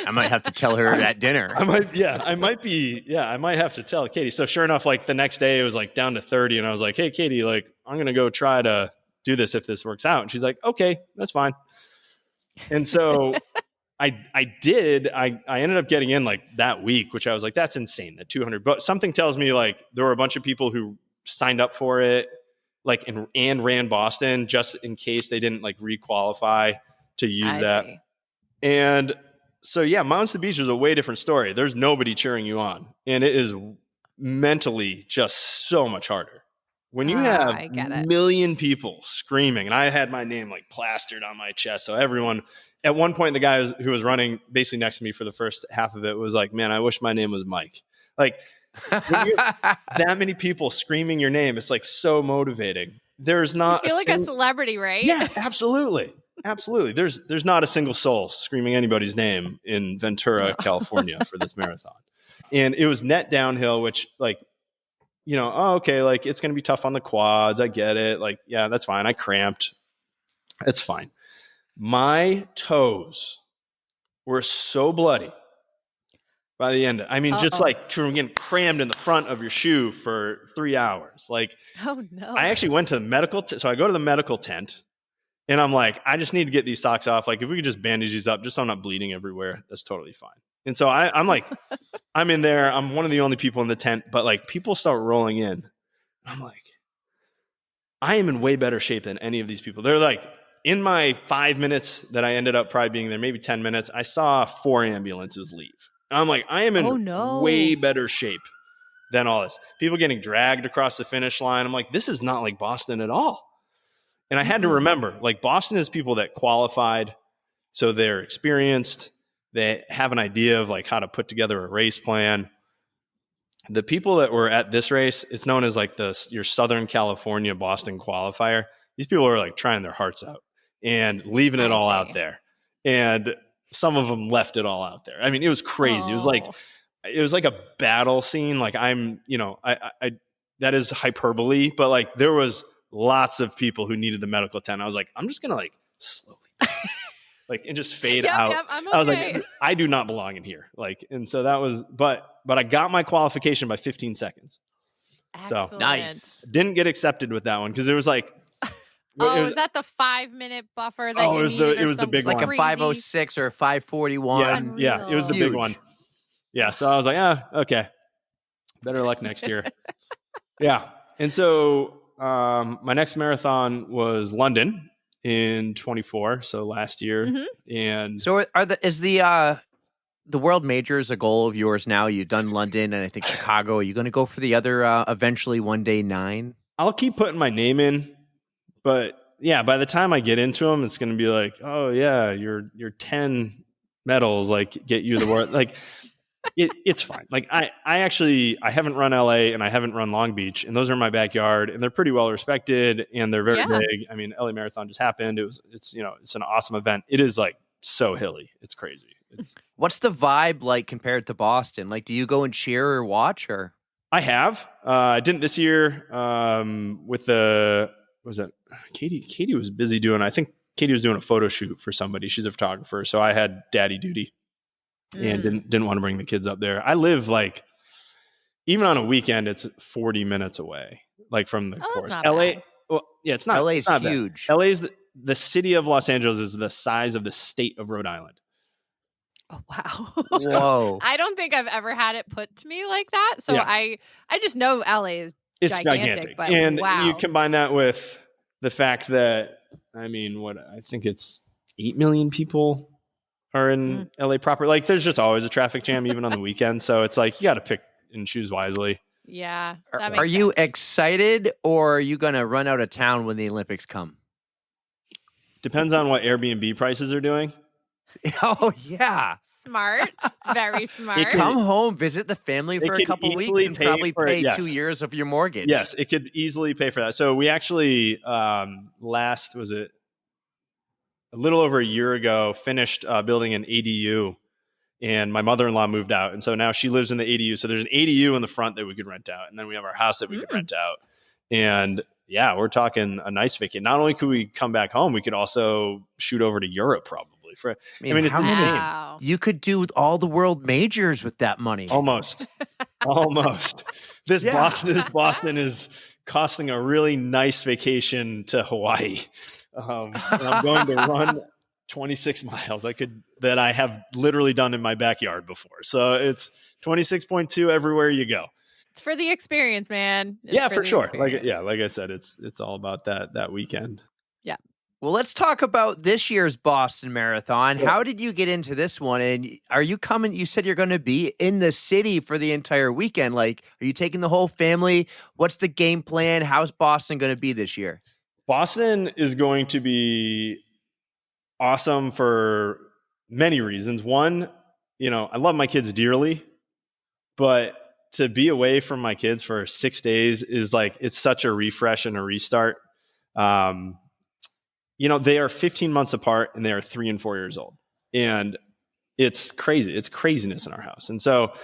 I might have to tell her at dinner. I might have to tell Katie. So sure enough, like the next day it was like down to 30. And I was like, hey, Katie, like I'm going to go try to do this if this works out. And she's like, okay, that's fine. And so I ended up getting in like that week, which I was like, that's insane, that 200. But something tells me like there were a bunch of people who signed up for it, like and ran Boston just in case they didn't like requalify to use that. See. And so yeah, Mountains to Beach is a way different story. There's nobody cheering you on, and it is mentally just so much harder. When you have a million people screaming, and I had my name like plastered on my chest. So everyone, at one point, the guy who was running basically next to me for the first half of it was like, man, I wish my name was Mike. Like when you're that many people screaming your name, it's like so motivating. There's not you feel like a celebrity, right? Yeah, absolutely. Absolutely. There's not a single soul screaming anybody's name in Ventura, California for this marathon. And it was net downhill, which like, you know, oh, okay, like it's going to be tough on the quads. I get it. Like, yeah, that's fine. I cramped. It's fine. My toes were so bloody by the end. I mean, just like from getting crammed in the front of your shoe for 3 hours. Like, oh no. I actually went to the medical. So I go to the medical tent, and I'm like, I just need to get these socks off. Like, if we could just bandage these up, just so I'm not bleeding everywhere, that's totally fine. And so I'm like, I'm in there. I'm one of the only people in the tent, but like people start rolling in. I'm like, I am in way better shape than any of these people. They're like, in my 5 minutes that I ended up probably being there, maybe 10 minutes, I saw 4 ambulances leave. And I'm like, I am in way better shape than all this. People getting dragged across the finish line. I'm like, this is not like Boston at all. And I had to remember, like Boston is people that qualified, so they're experienced. They have an idea of like how to put together a race plan. The people that were at this race, it's known as like your Southern California Boston qualifier. These people are like trying their hearts out and leaving it all out there. And some of them left it all out there. I mean, it was crazy. It was like a battle scene. Like I that is hyperbole, but like there was lots of people who needed the medical tent. I was like, I'm just going to like slowly like, and just fade out. Yep, I'm okay. I was like, I do not belong in here. Like, and so that was, but I got my qualification by 15 seconds. Excellent. So nice. Didn't get accepted with that one because it was like, is that the 5-minute buffer that you needed? It was the big like one. Like a 5:06 or a 5:41. Yeah, it was the big one. Yeah. So I was like, okay. Better luck next year. Yeah. And so my next marathon was London in 24, so last year. Mm-hmm. And So is the world majors a goal of yours now? You've done London and I think Chicago. Are you going to go for the other eventually one day 9? I'll keep putting my name in, but yeah, by the time I get into them, it's going to be like, oh yeah, your 10 medals like get you the world. Like it's fine. Like I haven't run LA and I haven't run Long Beach, and those are in my backyard, and they're pretty well respected and they're very big. I mean, LA Marathon just happened. It's an awesome event. It is like so hilly. It's crazy. What's the vibe like compared to Boston? Like, do you go and cheer or watch or? I have. I didn't this year with Katie was busy doing, I think Katie was doing a photo shoot for somebody. She's a photographer. So I had daddy duty and didn't want to bring the kids up there. I live like, even on a weekend, it's 40 minutes away, like from the course. LA, well, yeah, it's not. LA is huge. LA is the city of Los Angeles is the size of the state of Rhode Island. Oh, wow. Whoa. I don't think I've ever had it put to me like that. So Yeah. I just know LA is gigantic. But and wow. you combine that with the fact that, I mean, I think it's 8 million people are in LA proper. Like there's just always a traffic jam, even on the weekend. So it's like, you got to pick and choose wisely. Yeah. Are you excited or are you going to run out of town when the Olympics come? Depends on what Airbnb prices are doing. Oh, yeah. Smart. Very smart. You come home, visit the family for a couple weeks and probably pay 2 years of your mortgage. Yes, it could easily pay for that. So we actually, was it a little over a year ago, finished building an ADU, and my mother-in-law moved out. And so now she lives in the ADU. So there's an ADU in the front that we could rent out. And then we have our house that we could rent out. And yeah, we're talking a nice vacation. Not only could we come back home, we could also shoot over to Europe probably. I mean, it's wow. You could do all the world majors with that money. Almost. This Boston is costing a really nice vacation to Hawaii. And I'm going to run 26 miles that I have literally done in my backyard before. So it's 26.2 everywhere you go. It's for the experience, man. For sure. Like I said, it's all about that weekend. Yeah. Well, let's talk about this year's Boston Marathon. Yeah. How did you get into this one? And are you coming? You said you're going to be in the city for the entire weekend. Like, are you taking the whole family? What's the game plan? How's Boston going to be this year? Boston is going to be awesome for many reasons. One, I love my kids dearly, but to be away from my kids for 6 days is like, it's such a refresh and a restart. They are 15 months apart and they are 3 and 4 years old. And it's crazy. It's craziness in our house. And so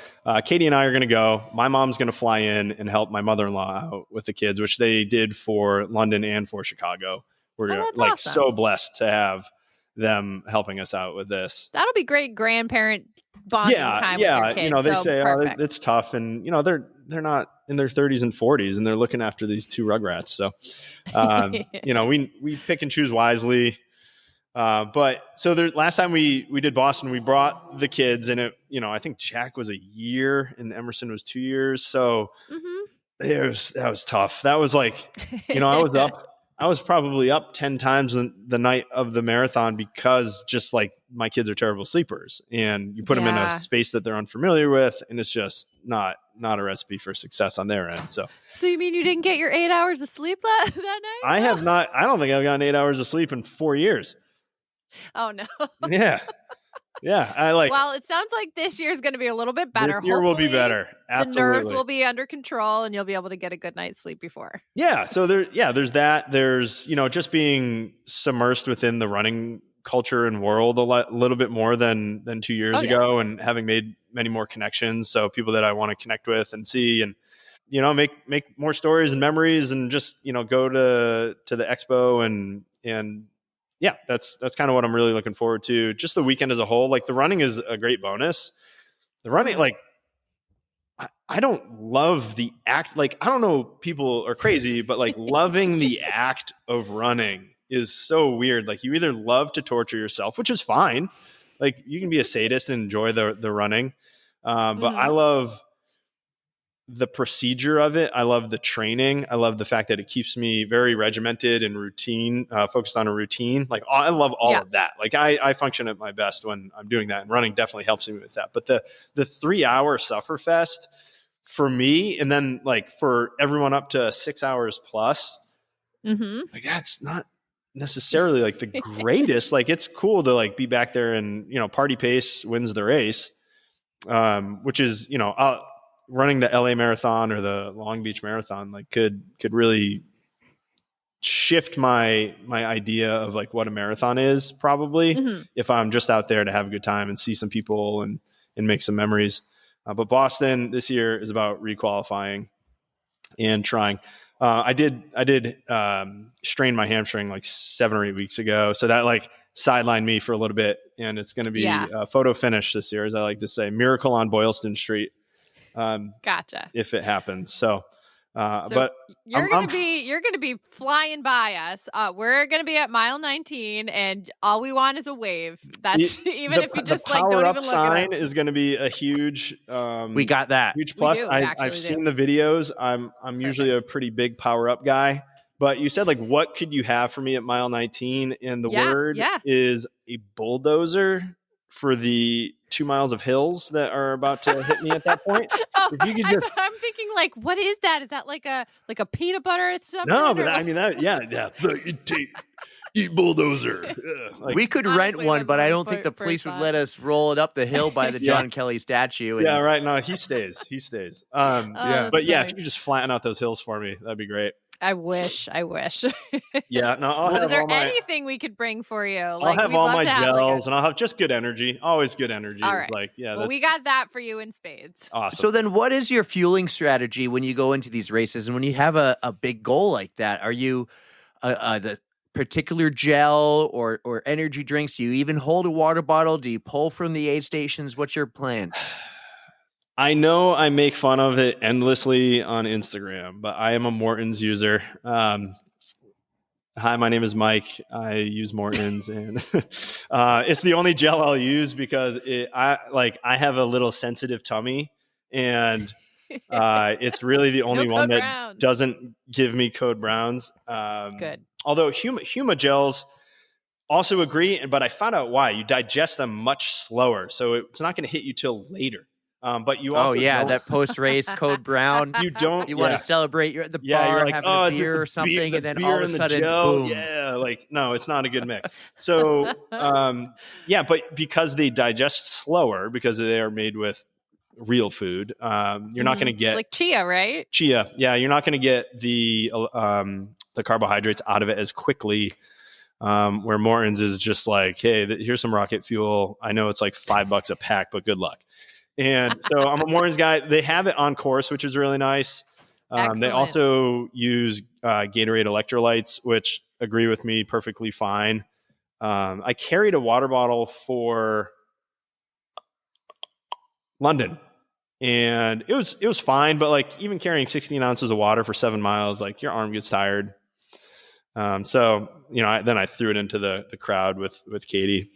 Katie and I are going to go. My mom's going to fly in and help my mother-in-law out with the kids, which they did for London and for Chicago. We're awesome. So blessed to have them helping us out with this. That'll be great grandparent bonding time with your kids. They say, perfect. It's tough. And, they're not in their 30s and 40s and they're looking after these 2 rugrats. So, we pick and choose wisely. But so last time we did Boston, we brought the kids and I think Jack was a year and Emerson was 2 years. So that was tough. That was like, I was probably up 10 times the night of the marathon because just like my kids are terrible sleepers and you put them in a space that they're unfamiliar with and it's just not a recipe for success on their end. So you mean you didn't get your 8 hours of sleep that night? I have not. I don't think I've gotten 8 hours of sleep in 4 years. Oh no. Yeah. Well, it sounds like this year's going to be a little bit better. This year will be better. Absolutely. The nerves will be under control and you'll be able to get a good night's sleep before. Yeah. So there's that. There's, just being submersed within the running culture and world a little bit more than 2 years ago and having made many more connections. So people that I want to connect with and see and, make more stories and memories and just, go to the expo and yeah, that's kind of what I'm really looking forward to. Just the weekend as a whole. Like the running is a great bonus. The running, like, I don't love the act. Like, I don't know, people are crazy, but like loving the act of running is so weird. Like you either love to torture yourself, which is fine. Like you can be a sadist and enjoy the running. But I love the procedure of it. I love the training. I love the fact that it keeps me very regimented and routine, focused on a routine. Like I love all of that. Like I function at my best when I'm doing that, and running definitely helps me with that. But the 3-hour Sufferfest for me, and then like for everyone up to 6 hours plus, like that's not necessarily like the greatest. Like it's cool to like be back there and, party pace wins the race, which is, running the LA Marathon or the Long Beach Marathon, like could really shift my idea of like what a marathon is probably if I'm just out there to have a good time and see some people and make some memories. But Boston this year is about requalifying and trying. I did strain my hamstring like 7 or 8 weeks ago. So that like sidelined me for a little bit, and it's going to be a photo finish this year, as I like to say, miracle on Boylston Street. Gotcha. If it happens. So but you're going to be flying by us. We're going to be at mile 19, and all we want is a wave. That's even if you just like don't even look sign at us. is going to be a huge, we got that huge plus. I've seen the videos. I'm usually a pretty big power up guy, but you said like, what could you have for me at mile 19? And the word is a bulldozer for the 2 miles of hills that are about to hit me at that point. If you could I'm thinking like, what is that? Is that like a peanut butter or something? No, but I mean that, eat bulldozer. Like, we could rent one, but I don't think the police would let us roll it up the hill by the John Kelly statue. Yeah, right. No, he stays. But yeah, if you could just flatten out those hills for me, that'd be great. I wish. Yeah. No, I'll have is there anything we could bring for you? Like, I'll have all my gels, and I'll have just good energy. Always good energy. All right. Like, well, we got that for you in spades. Awesome. So then what is your fueling strategy when you go into these races and when you have a big goal like that? Are you the particular gel or energy drinks? Do you even hold a water bottle? Do you pull from the aid stations? What's your plan? I know I make fun of it endlessly on Instagram, but I am a Morton's user. Hi, my name is Mike. I use Morton's, and it's the only gel I'll use because I have a little sensitive tummy, and it's really the only one that doesn't give me code browns. Good. Although Huma gels also agree, but I found out why. You digest them much slower, so it's not going to hit you till later. But you also that post-race code brown. You want to celebrate. You're at the bar, you're like, having a beer or something, and then all of a sudden, boom. Yeah, like no, it's not a good mix. So but because they digest slower because they are made with real food, you're not going to get like chia, right? Chia, yeah, you're not going to get the carbohydrates out of it as quickly. Where Morton's is just like, hey, here's some rocket fuel. I know it's like $5 a pack, but good luck. And so I'm a Morton's guy. They have it on course, which is really nice. They also use Gatorade electrolytes, which agree with me perfectly fine. I carried a water bottle for London, and it was fine. But like even carrying 16 ounces of water for 7 miles, like your arm gets tired. So then I threw it into the crowd with Katie.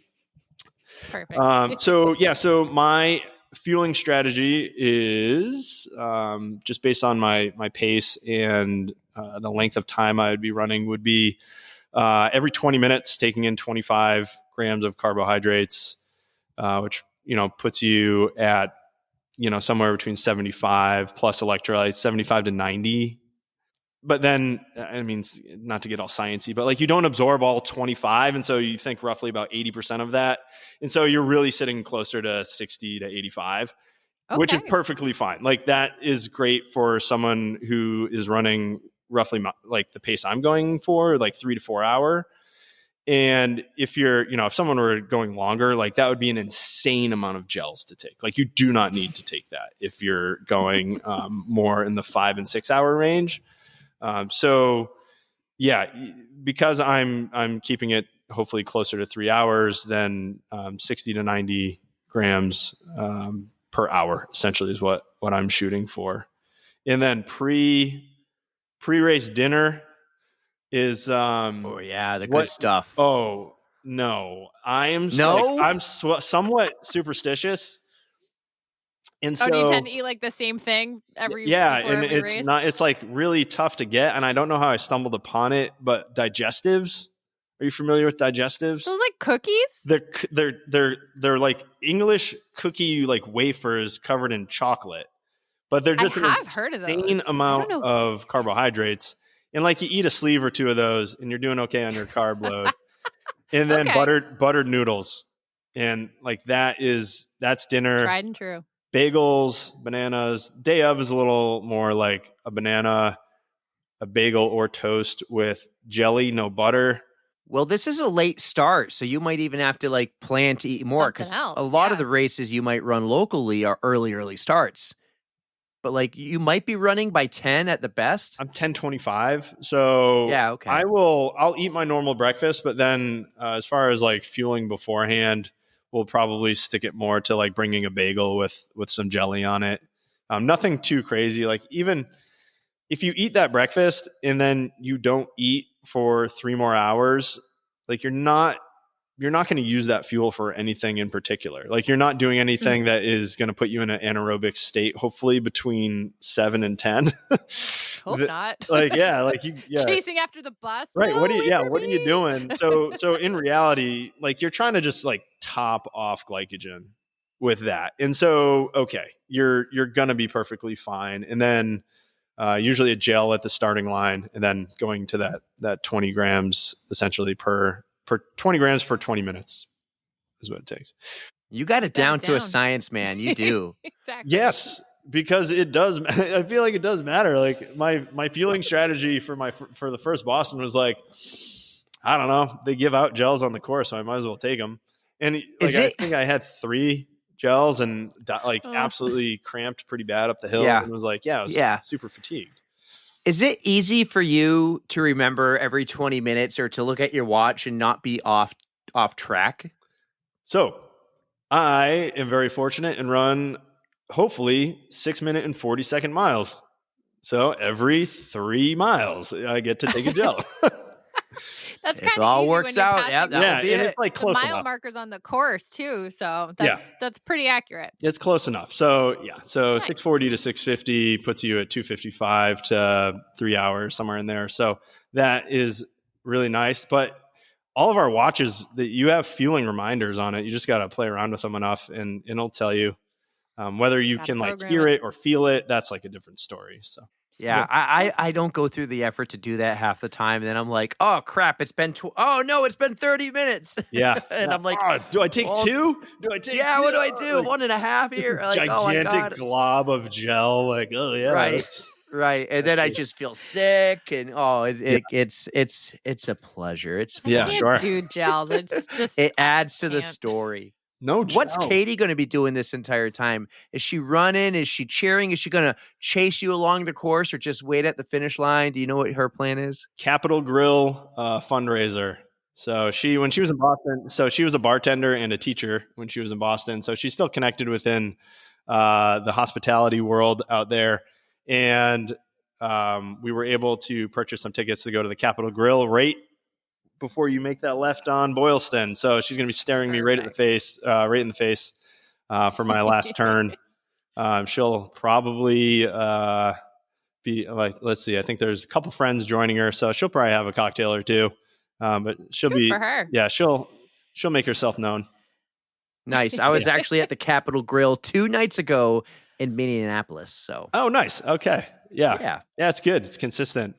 Perfect. So my fueling strategy is just based on my pace and the length of time I would be running would be every 20 minutes taking in 25 grams of carbohydrates, which puts you at somewhere between 75 plus electrolytes, 75 to 90. But then, I mean, not to get all sciencey, but like you don't absorb all 25. And so you think roughly about 80% of that. And so you're really sitting closer to 60 to 85, which is perfectly fine. Like that is great for someone who is running roughly like the pace I'm going for, like 3 to 4 hour. And if you're, if someone were going longer, like that would be an insane amount of gels to take. Like you do not need to take that if you're going more in the 5 and 6 hour range. Because I'm keeping it hopefully closer to 3 hours than 60 to 90 grams per hour, essentially is what I'm shooting for. And then pre-race dinner is good stuff. Oh no, I'm somewhat superstitious. And Oh, so do you tend to eat like the same thing before and every it's race? not, it's like really tough to get. And I don't know how I stumbled upon it, but digestives. Are you familiar with digestives? Those like cookies? They're like English cookie like wafers covered in chocolate, but they're just an have heard of those. insane I don't amount know. of carbohydrates. And like you eat a sleeve or two of those and you're doing okay on your carb load. And then Okay. buttered noodles. And like that's dinner. Tried and true. Bagels, bananas. Day of is a little more like a banana, a bagel or toast with jelly, no butter. Well, this is a late start, so you might even have to like plan to eat more because Something else, a lot of yeah. the races you might run locally are early starts. But like you might be running by 10 at the best. I'm 10:25, so Yeah, okay. I'll eat my normal breakfast, but then as far as like fueling beforehand, we'll probably stick it more to like bringing a bagel with some jelly on it. Nothing too crazy. Like even if you eat that breakfast and then you don't eat for 3 more hours, like you're not going to use that fuel for anything in particular. Like you're not doing anything that is going to put you in an anaerobic state, hopefully between 7 and 10. Hope not. Like, Chasing after the bus. Right. No, What wait for are you me. doing? So in reality, like you're trying to just like top off glycogen with that. And so, okay, you're going to be perfectly fine. And then usually a gel at the starting line and then going to that 20 grams essentially per 20 grams per 20 minutes is what it takes. You got it down to a science, man. You do. Exactly. Yes, because it does. I feel like it does matter. Like my fueling strategy for the first Boston was like, I don't know. They give out gels on the course, so I might as well take them. And like, I think I had 3 gels and absolutely cramped pretty bad up the hill. Yeah. And was like, I was super fatigued. Is it easy for you to remember every 20 minutes or to look at your watch and not be off track? So I am very fortunate and run hopefully 6-minute and 40-second miles. So every 3 miles I get to take a gel. That's If kind it of all easy works when you're out, passing yeah, that'll be and it. it's like the close mile enough. markers on the course too. So that's pretty accurate. It's close enough. So so nice. 640 to 650 puts you at 255 to 3 hours, somewhere in there. So that is really nice. But all of our watches, that you have fueling reminders on it. You just got to play around with them enough, and it'll tell you whether you can like hear it or feel it. That's like a different story. So. Yeah, I don't go through the effort to do that half the time, and then I'm like, oh crap, it's been it's been 30 minutes. Yeah, and I'm like, do I take 2? Do I take? Yeah, what do I do? Like, 1.5 here. Like, gigantic oh my God. glob of gel. Like, oh yeah, right. And then I just feel sick, and it's a pleasure. It's fun. Yeah, sure. Do gels. It's just it adds to the story. No, what's Katie going to be doing this entire time? Is she running? Is she cheering? Is she going to chase you along the course or just wait at the finish line? Do you know what her plan is? Capital Grill fundraiser. So when she was in Boston, so she was a bartender and a teacher when she was in Boston. So she's still connected within the hospitality world out there. And we were able to purchase some tickets to go to the Capital Grill right before you make that left on Boylston. So she's going to be staring me right in the face for my last turn. She'll probably be like, let's see, I think there's a couple friends joining her. So she'll probably have a cocktail or two, but she'll Good for her. Yeah, she'll make herself known. Nice. I was actually at the Capital Grill 2 nights ago in Minneapolis. So. Oh, nice. Okay. Yeah. It's good. It's consistent.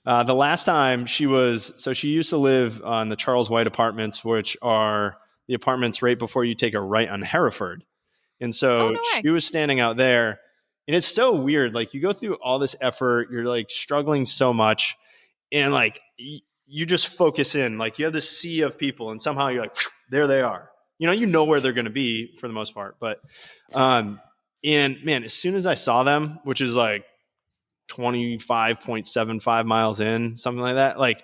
The last time she used to live on the Charles White Apartments, which are the apartments right before you take a right on Hereford. And so she was standing out there, and it's so weird. Like you go through all this effort, you're like struggling so much, and like you just focus in, like you have this sea of people, and somehow you're like, there they are. You know where they're going to be for the most part. But, and man, as soon as I saw them, which is like 25.75 miles in, something like that. Like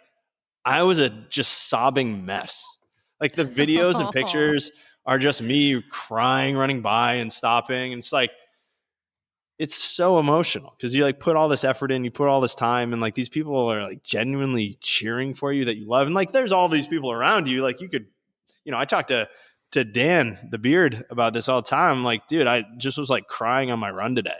I was a just sobbing mess. Like the videos and pictures are just me crying, running by and stopping. And it's like, it's so emotional because you like put all this effort in, you put all this time, and like these people are like genuinely cheering for you that you love. And like, there's all these people around you. Like you could, I talked to to Dan, the beard, about this all the time. I'm like, dude, I just was like crying on my run today.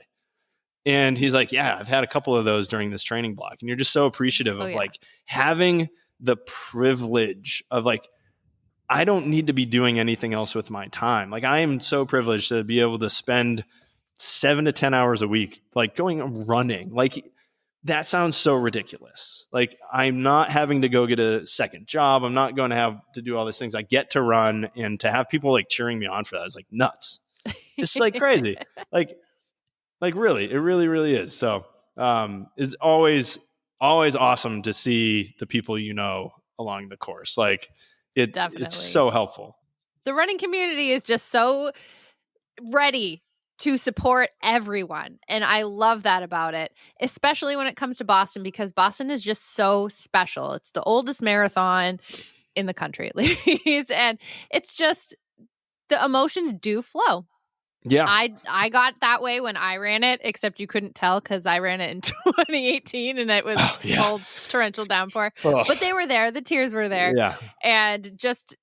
And he's like, yeah, I've had a couple of those during this training block. And you're just so appreciative of like having the privilege of like, I don't need to be doing anything else with my time. Like I am so privileged to be able to spend 7 to 10 hours a week, like going running. Like that sounds so ridiculous. Like I'm not having to go get a second job. I'm not going to have to do all these things. I get to run, and to have people like cheering me on for that is like nuts. It's like crazy. Like really, it really, really is. So it's always awesome to see the people along the course. Like it's so helpful. The running community is just so ready to support everyone. And I love that about it, especially when it comes to Boston, because Boston is just so special. It's the oldest marathon in the country, at least. And it's just, the emotions do flow. Yeah. I got that way when I ran it, except you couldn't tell because I ran it in 2018 and it was cold, torrential downpour. But they were there. The tears were there. Yeah. And just,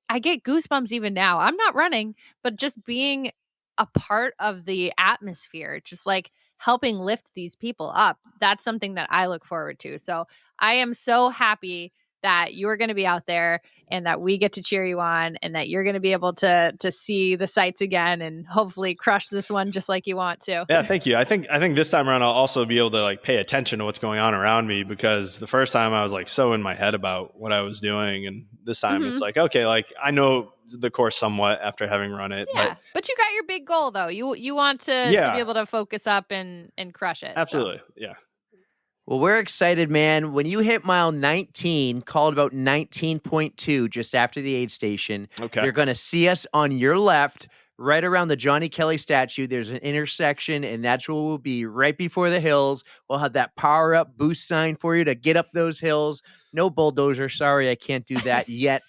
I get goosebumps even now. I'm not running, but just being a part of the atmosphere, just like helping lift these people up. That's something that I look forward to. So I am so happy that you're going to be out there and that we get to cheer you on and that you're going to be able to see the sights again and hopefully crush this one just like you want to. Yeah, thank you. I think this time around I'll also be able to like pay attention to what's going on around me, because the first time I was like so in my head about what I was doing, and this time it's like, okay, like I know the course somewhat after having run it. Yeah, but you got your big goal though. You want to be able to focus up and crush it. Absolutely. So. Yeah. Well, we're excited, man. When you hit mile 19, called about 19.2, just after the aid station, you're going to see us on your left, right around the Johnny Kelly statue. There's an intersection, and that's where we'll be, right before the hills. We'll have that power up boost sign for you to get up those hills. No bulldozer. Sorry, I can't do that yet.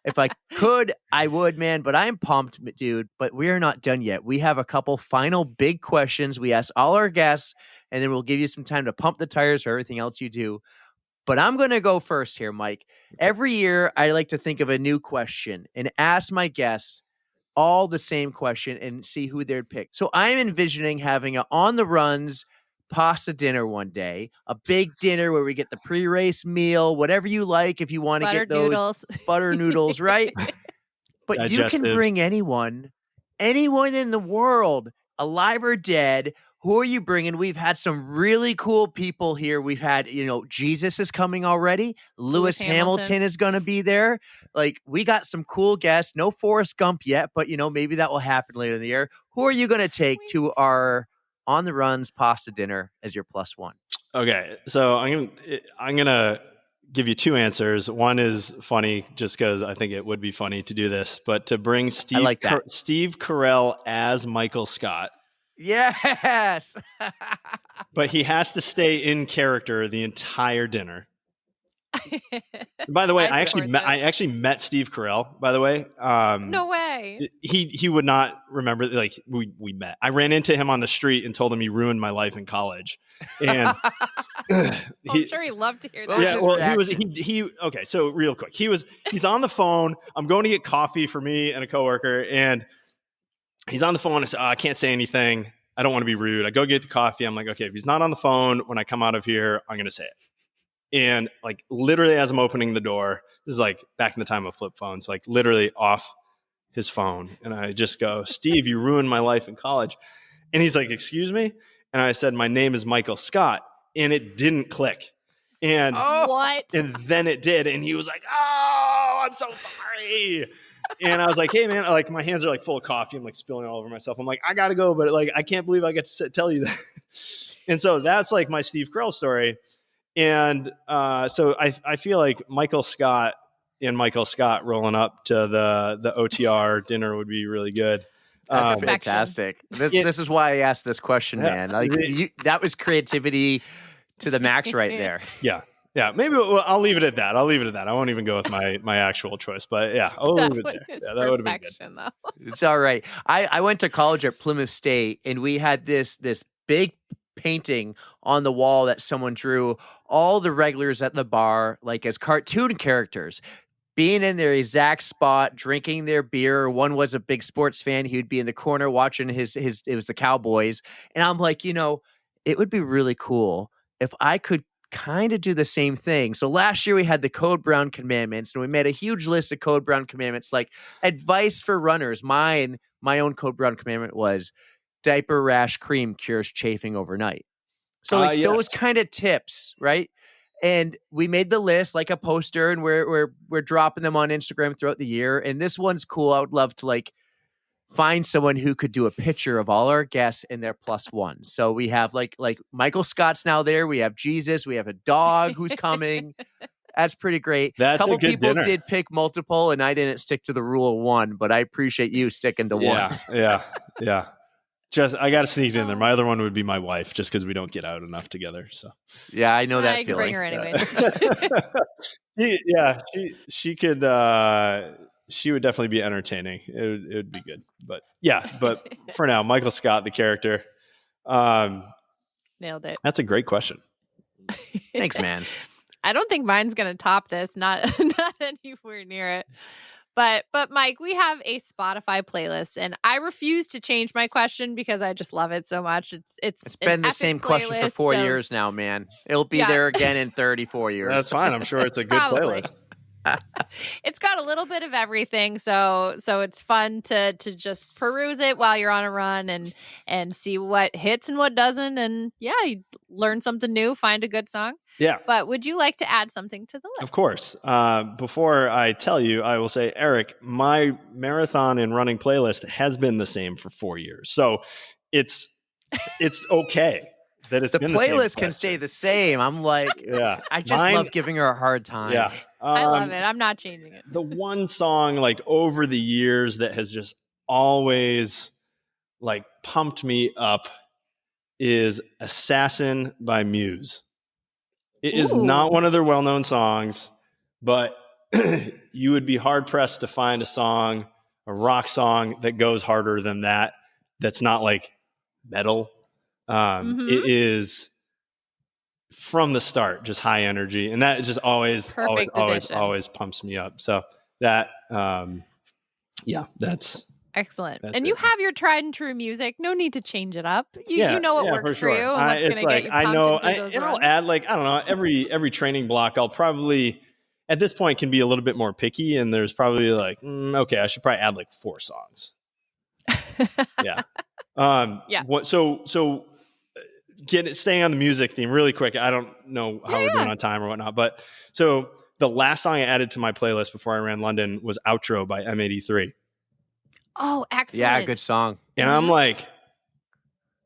If I could, I would, man. But I'm pumped, dude. But we are not done yet. We have a couple final big questions we ask all our guests, and then we'll give you some time to pump the tires for everything else you do. But I'm going to go first here, Mike. Every year, I like to think of a new question and ask my guests all the same question and see who they'd pick. So I'm envisioning having an on the runs pasta dinner one day, a big dinner where we get the pre-race meal, whatever you like, if you want to get those noodles. Butter noodles, right? But Digestive. You can bring anyone in the world, alive or dead. Who are you bringing? We've had some really cool people here. We've had, Jesus is coming already. Lewis Hamilton is going to be there. Like, we got some cool guests. No Forrest Gump yet, but, maybe that will happen later in the year. Who are you going to take to our on the runs pasta dinner as your plus one? Okay. So I'm going to give you two answers. One is funny just because I think it would be funny to do this, but to bring Steve Carell as Michael Scott. Yes. But he has to stay in character the entire dinner. By the way, I actually met Steve Carell, by the way. No way. He would not remember, like we met. I ran into him on the street and told him he ruined my life in college. And I'm sure he loved to hear that. Yeah, well, okay, so real quick. He's on the phone. I'm going to get coffee for me and a coworker, and he's on the phone. I said, I can't say anything. I don't want to be rude. I go get the coffee. I'm like, okay, if he's not on the phone when I come out of here, I'm going to say it. And like literally as I'm opening the door, this is like back in the time of flip phones, like literally off his phone. And I just go, Steve, you ruined my life in college. And he's like, excuse me? And I said, my name is Michael Scott. And it didn't click. And what? And then it did. And he was like, oh, I'm so sorry. And I was like, hey, man, like my hands are like full of coffee. I'm like spilling all over myself. I'm like, I got to go. But like, I can't believe I get to tell you that. And so that's like my Steve Carell story. And so I feel like Michael Scott rolling up to the OTR dinner would be really good. That's fantastic. This is why I asked this question, man. Like that was creativity to the max right there. Yeah. Maybe I'll leave it at that. I won't even go with my actual choice, but yeah, I'll leave it there. Yeah, that would have been good. Though. It's all right. I went to college at Plymouth State, and we had this big painting on the wall that someone drew all the regulars at the bar like as cartoon characters. being in their exact spot, drinking their beer. One was a big sports fan. He would be in the corner watching it was the Cowboys. And I'm like, it would be really cool if I could kind of do the same thing. So last year we had the Code Brown commandments, and we made a huge list of Code Brown commandments, like advice for runners. My own Code Brown commandment was diaper rash cream cures chafing overnight. So those kind of tips, right? And we made the list like a poster, and we're dropping them on Instagram throughout the year. And this one's cool. I would love to find someone who could do a picture of all our guests and their +1. So we have like Michael Scott's now there. We have Jesus. We have a dog who's coming. That's pretty great. That's a couple a good people dinner. did pick multiple, and I didn't stick to the rule of 1, but I appreciate you sticking to 1. Yeah. Just I got to sneak it in there. My other one would be my wife, just because we don't get out enough together. So yeah, I know that I can feeling. bring her anyway. She could. She would definitely be entertaining. It would be good. But for now, Michael Scott, the character. Nailed it. That's a great question. Thanks, man. I don't think mine's gonna top this. Not anywhere near it. But Mike, we have a Spotify playlist, and I refuse to change my question because I just love it so much. It's been the same question for 4 years now, man. It'll be there again in 34 years. That's fine. I'm sure it's a good playlist. It's got a little bit of everything, so it's fun to just peruse it while you're on a run and see what hits and what doesn't, and you learn something new, find a good song. Yeah. But would you like to add something to the list? Of course. Before I tell you, I will say, Eric, my marathon and running playlist has been the same for 4 years, so it's okay. That it's the been playlist the can stay the same. I'm like, I just Mine, love giving her a hard time. Yeah. I love it. I'm not changing it. The one song over the years that has just always pumped me up is Assassin by Muse. It is not one of their well-known songs, but you would be hard-pressed to find a rock song that goes harder than that. That's not metal. It is from the start just high energy, and that just always pumps me up. So that that's excellent. That's and it. You have your tried and true music. No need to change it up. You know what works for you and what's going to get you pumped into those runs. I'll add I don't know, every training block I'll probably at this point can be a little bit more picky, and there's probably okay, I should probably add 4 songs. Yeah. Staying on the music theme really quick. I don't know how we're doing on time or whatnot, but so the last song I added to my playlist before I ran London was Outro by M83. Oh, excellent. Yeah, good song. And I'm like,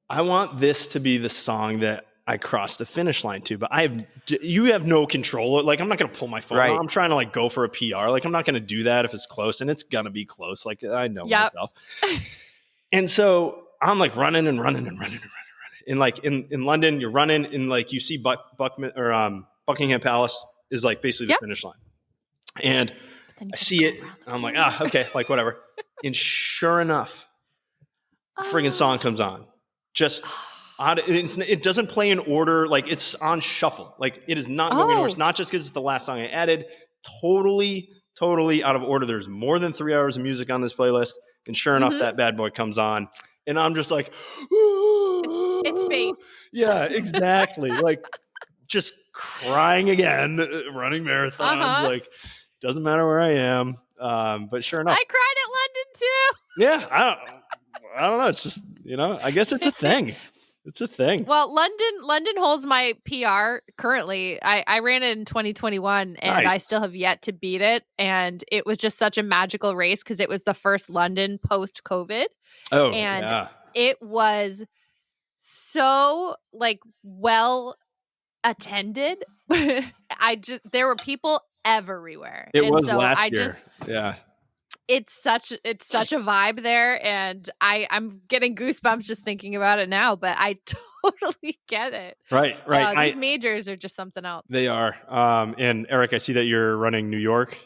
I want this to be the song that I cross the finish line to, but you have no control. I'm not going to pull my phone out. I'm trying to go for a PR. I'm not going to do that if it's close, and it's going to be close. I know myself. And so I'm running and running and running and running. And in London, you're running and you see Buckingham Palace is basically the finish line. And I see it. And I'm like, okay, whatever. And sure enough, the friggin' song comes on. Just it doesn't play in order. It's on shuffle. It is not going anywhere. It's not just because it's the last song I added. Totally out of order. There's more than 3 hours of music on this playlist. And sure enough, that bad boy comes on. And I'm just it's fate. Yeah, exactly. Just crying again, running marathons. Doesn't matter where I am. But sure enough, I cried at London too. Yeah, I don't know. It's just I guess it's a thing. It's a thing. Well, London holds my PR currently. I ran it in 2021, and nice. I still have yet to beat it. And it was just such a magical race because it was the first London post-COVID. Oh, and it was so well attended. There were people everywhere. It was last year. It's such a vibe there, and I'm getting goosebumps just thinking about it now, but I totally get it. Right. These majors are just something else. They are. And Eric, I see that you're running New York.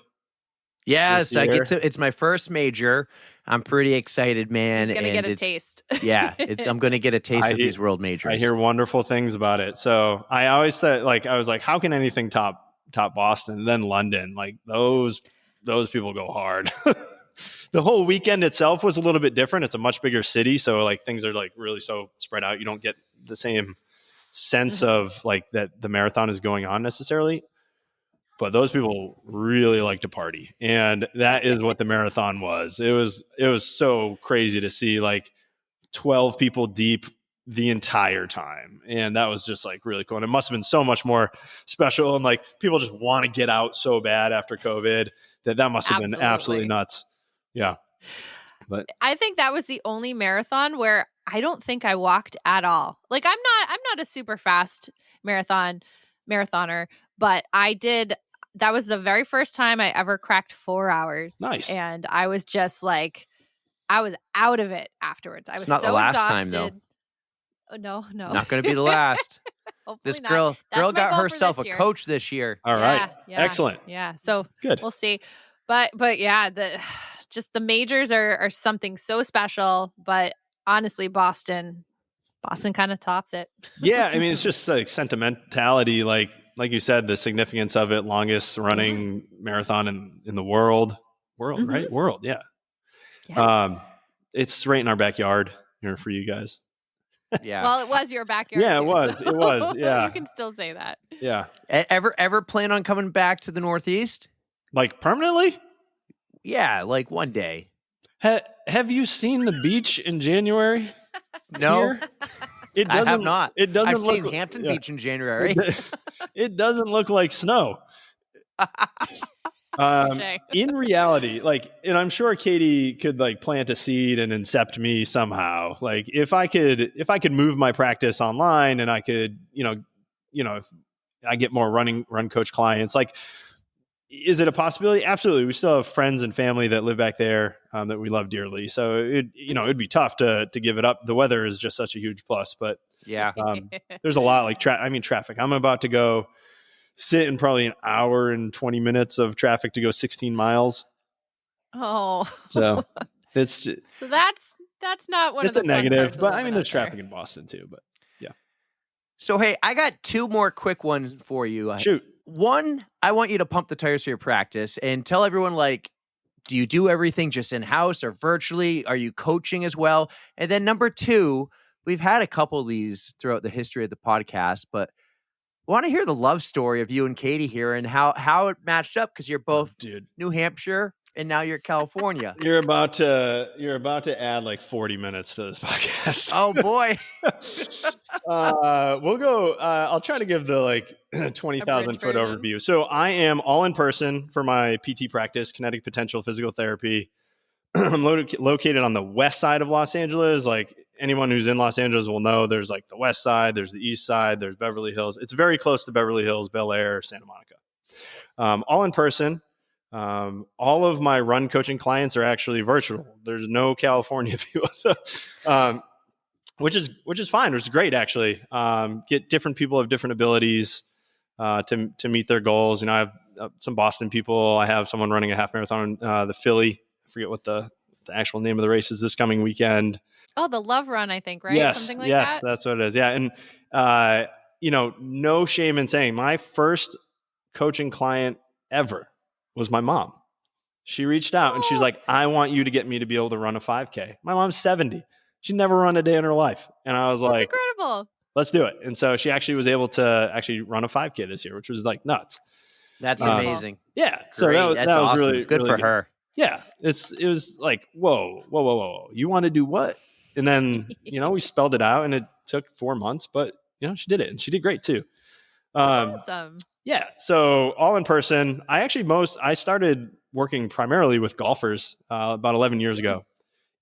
Yes, it's my first major. I'm pretty excited, man. He's gonna get a taste. Yeah, I'm gonna get a taste of these world majors. I hear wonderful things about it. So I always thought I was how can anything top Boston, then London? Those those people go hard. The whole weekend itself was a little bit different. It's a much bigger city. So like things are like really so spread out. You don't get the same sense of like that the marathon is going on necessarily. But those people really like to party. And that is what the marathon was. It was so crazy to see like 12 people deep the entire time. And that was just like really cool. And it must have been so much more special. And like people just want to get out so bad after COVID that must have been absolutely nuts. Yeah. But I think that was the only marathon where I don't think I walked at all. Like I'm not a super fast marathoner, but I did. That was the very first time I ever cracked 4 hours. Nice. And I was just like, I was out of it afterwards. I was not so the last exhausted. time, though. Oh, no. Not going to be the last. This girl got herself a coach this year. All right. Yeah. Excellent. Yeah. So good. We'll see. But yeah, just the majors are something so special. But honestly, Boston kind of tops it. Yeah, I mean, it's just like sentimentality, like you said, the significance of it, longest running marathon in the world, right? World, yeah. It's right in our backyard here for you guys. Yeah. Well, it was your backyard. Yeah, too, it was. so It was. Yeah. You can still say that. Yeah. Ever plan on coming back to the Northeast? Like permanently? Yeah, like one day. Have you seen the beach in January? No. I have not. It doesn't. I've seen Hampton Beach in January. It doesn't look like snow. In reality, like, and I'm sure Katie could like plant a seed and incept me somehow. Like if I could move my practice online and I could, if I get more run coach clients, like, is it a possibility? Absolutely. We still have friends and family that live back there that we love dearly. So it'd be tough to give it up. The weather is just such a huge plus, but yeah, there's a lot like traffic. I'm about to go sit in probably an hour and 20 minutes of traffic to go 16 miles. Oh, so it's so that's not one. It's of the a negative, fun but parts I mean, there's traffic in Boston too. But yeah. So hey, I got 2 more quick ones for you. Shoot. One, I want you to pump the tires for your practice and tell everyone, like, do you do everything just in-house or virtually? Are you coaching as well? And then number 2, we've had a couple of these throughout the history of the podcast, but I want to hear the love story of you and Katie here and how it matched up, because you're both New Hampshire and now you're California. You're about to add like 40 minutes to this podcast. Oh boy. We'll go. I'll try to give the like 20,000 foot overview. So I am all in person for my PT practice, Kinetic Potential Physical Therapy. I'm located on the west side of Los Angeles. Like anyone who's in Los Angeles will know, there's like the west side, there's the east side, there's Beverly Hills. It's very close to Beverly Hills, Bel Air, Santa Monica. All in person. All of my run coaching clients are actually virtual. There's no California people, so, which is fine, which is great actually. Get different people of different abilities to meet their goals. I have some Boston people. I have someone running a half marathon, the Philly. I forget what the actual name of the race is this coming weekend. Oh, the Love Run, I think, right? Yes, something like that. That's what it is. Yeah, and no shame in saying my first coaching client ever was my mom. She reached out and she's like, I want you to get me to be able to run a 5K. My mom's 70. She'd never run a day in her life. And I was like, incredible. Let's do it. And so she actually was able to actually run a 5K this year, which was like nuts. That's amazing. Yeah. Great. So that was awesome. really good for her. Yeah. It was like, whoa. You want to do what? And then, we spelled it out and it took 4 months, but she did it and she did great too. That's awesome. Yeah. So all in person. I started working primarily with golfers about 11 years ago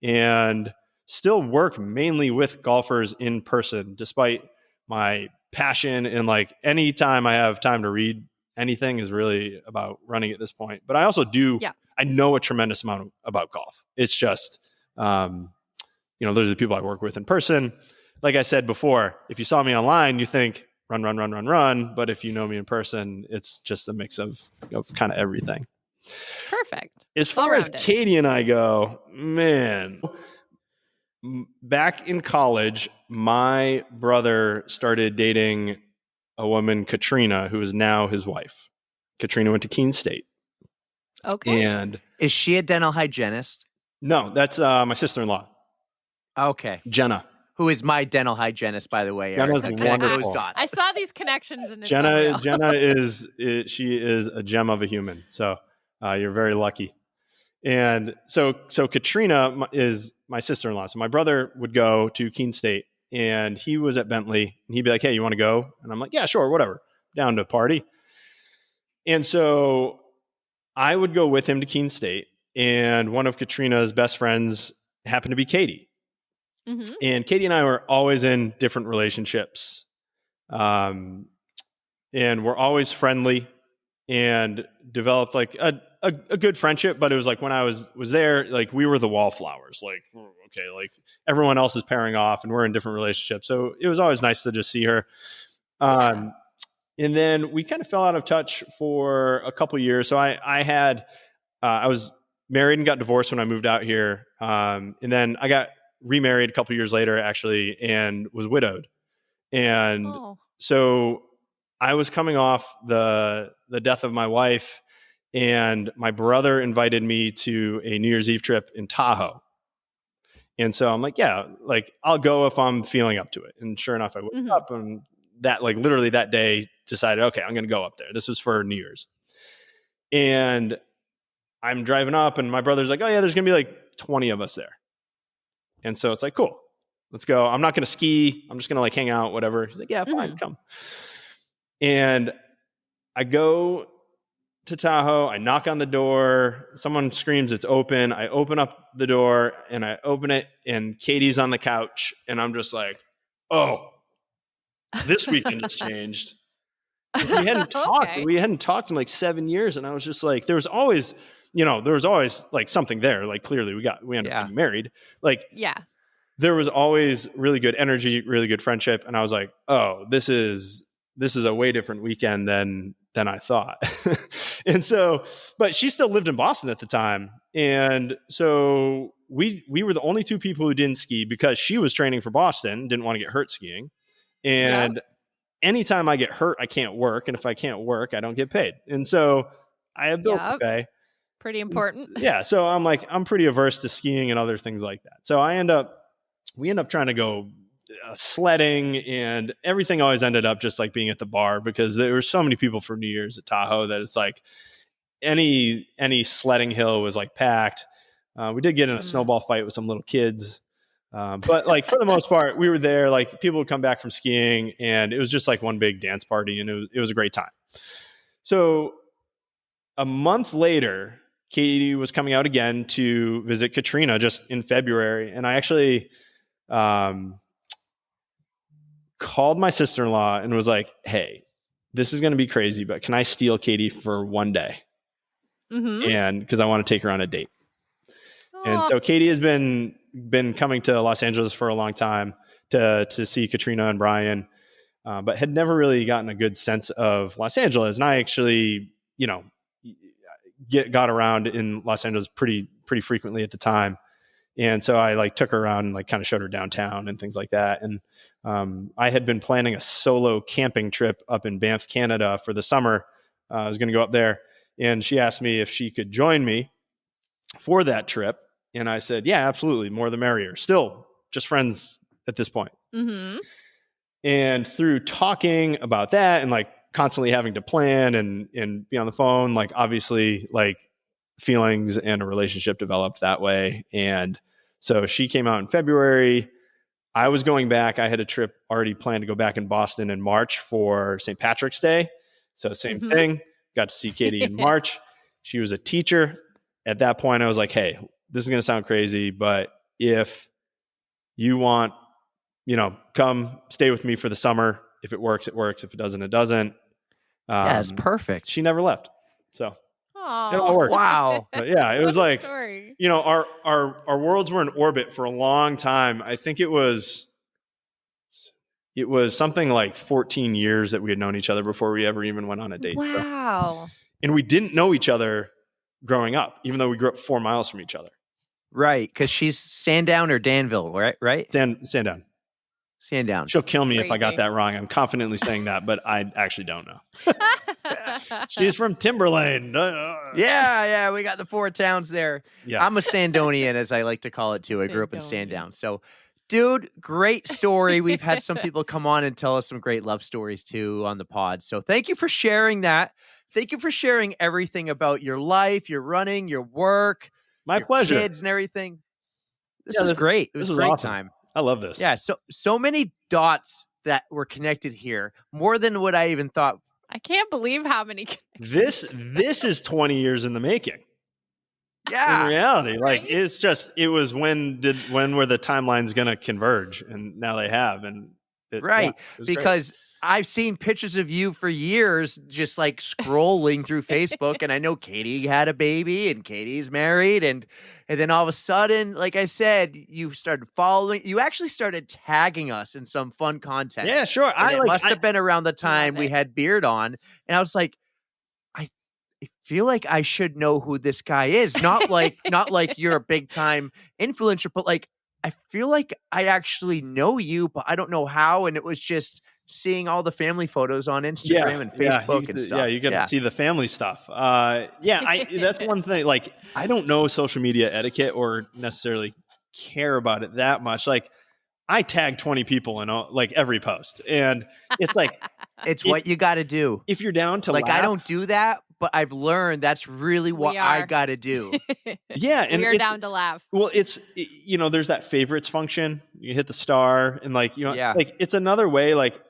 and still work mainly with golfers in person, despite my passion and like anytime I have time to read anything is really about running at this point. But I also I know a tremendous amount about golf. It's just, those are the people I work with in person. Like I said before, if you saw me online, you think run. But if you know me in person, it's just a mix of kind of everything. Perfect. As far as Katie and I go, man, back in college, my brother started dating a woman, Katrina, who is now his wife. Katrina went to Keene State. Okay. And Is she a dental hygienist? no, that's my sister-in-law, Okay. Jenna. Who is my dental hygienist, by the way, Jenna's Erika. Connect those wonderful. dots. I saw these connections and it's Jenna unreal. she is a gem of a human. So you're very lucky. And so Katrina is my sister-in-law. So my brother would go to Keene State, and he was at Bentley, and he'd be like, "Hey, you want to go?" And I'm like, "Yeah, sure, whatever. Down to party." And so I would go with him to Keene State, and one of Katrina's best friends happened to be Katie. Mm-hmm. And Katie and I were always in different relationships. And we're always friendly and developed like a good friendship. But it was like when I was there, like we were the wallflowers, like, okay, like everyone else is pairing off and we're in different relationships. So it was always nice to just see her. And then we kind of fell out of touch for a couple years. So I was married and got divorced when I moved out here. And then I got remarried a couple years later, actually, and was widowed. And so I was coming off the death of my wife, and my brother invited me to a New Year's Eve trip in Tahoe. And so I'm like, yeah, like I'll go if I'm feeling up to it. And sure enough, I woke up and that like literally that day decided, okay, I'm going to go up there. This was for New Year's. And I'm driving up and my brother's like, oh yeah, there's going to be like 20 of us there. And so it's like, cool, let's go. I'm not going to ski. I'm just going to like hang out, whatever. He's like, yeah, fine, come. And I go to Tahoe. I knock on the door. Someone screams, it's open. I open up the door and I open it and Katie's on the couch. And I'm just like, oh, this weekend has changed. We hadn't talked. Okay. We hadn't talked in like 7 years. And I was just like, there was always like something there. Like clearly we ended up getting married. Like, there was always really good energy, really good friendship. And I was like, oh, this is a way different weekend than I thought. And so, but she still lived in Boston at the time. And so we were the only two people who didn't ski because she was training for Boston, didn't want to get hurt skiing. And anytime I get hurt, I can't work. And if I can't work, I don't get paid. And so I have bills to pay. Pretty important. Yeah. So I'm like, I'm pretty averse to skiing and other things like that. So we end up trying to go sledding, and everything always ended up just like being at the bar because there were so many people for New Year's at Tahoe that it's like any sledding hill was like packed. We did get in a snowball fight with some little kids. But like for the most part, we were there, like people would come back from skiing and it was just like one big dance party and it was a great time. So a month later, Katie was coming out again to visit Katrina just in February. And I actually called my sister-in-law and was like, hey, this is going to be crazy, but can I steal Katie for one day? And because I want to take her on a date. And so Katie has been coming to Los Angeles for a long time to see Katrina and Brian, but had never really gotten a good sense of Los Angeles. And I actually, got around in Los Angeles pretty frequently at the time. And so I like took her around and like kind of showed her downtown and things like that. And I had been planning a solo camping trip up in Banff, Canada for the summer. I was going to go up there, and she asked me if she could join me for that trip. And I said, yeah, absolutely. More the merrier. Still just friends at this point. And through talking about that and like constantly having to plan and be on the phone, like obviously like feelings and a relationship developed that way. And so she came out in February. I was going back. I had a trip already planned to go back in Boston in March for St. Patrick's Day. So same thing. Got to see Katie in March. She was a teacher. At that point, I was like, hey, this is going to sound crazy, but if you want, come stay with me for the summer. If it works, it works. If it doesn't, it doesn't. Yeah, it's perfect. She never left. So Aww. it all worked. Wow. But yeah, it was like, story. Our worlds were in orbit for a long time. I think it was something like 14 years that we had known each other before we ever even went on a date. Wow. So, and we didn't know each other growing up, even though we grew up 4 miles from each other. Right. Because she's Sandown or Danville, right? Sandown. Sandown. She'll kill me if I got Crazy. that wrong. I'm confidently saying that, but I actually don't know. She's from Timberlane. Yeah, we got the 4 towns there. Yeah. I'm a Sandonian, as I like to call it too. I grew up in Sandown. So, dude, great story. We've had some people come on and tell us some great love stories too on the pod. So thank you for sharing that. Thank you for sharing everything about your life, your running, your work, My your pleasure. kids and everything. This was great. It was a great awesome. time. I love this. Yeah, so many dots that were connected here, more than what I even thought. I can't believe how many This is 20 years in the making. Yeah. In reality, like it was when were the timelines going to converge, and now they have, and because I've seen pictures of you for years, just like scrolling through Facebook, and I know Katie had a baby and Katie's married, and then all of a sudden, like I said, you started following. You actually started tagging us in some fun content. Yeah, sure. It must have been around the time we had Beard on, and I was like, I feel like I should know who this guy is. Not like you're a big time influencer, but like I feel like I actually know you, but I don't know how. And it was just seeing all the family photos on Instagram and Facebook and stuff. Yeah, you get to see the family stuff. That's one thing. Like, I don't know social media etiquette or necessarily care about it that much. Like, I tag 20 people in like every post, and it's like it's what you got to do if you're down to laugh. I don't do that, but I've learned that's really what I got to do. Yeah, and we're down to laugh. Well, it's there's that favorites function. You hit the star, and like like it's another way. Like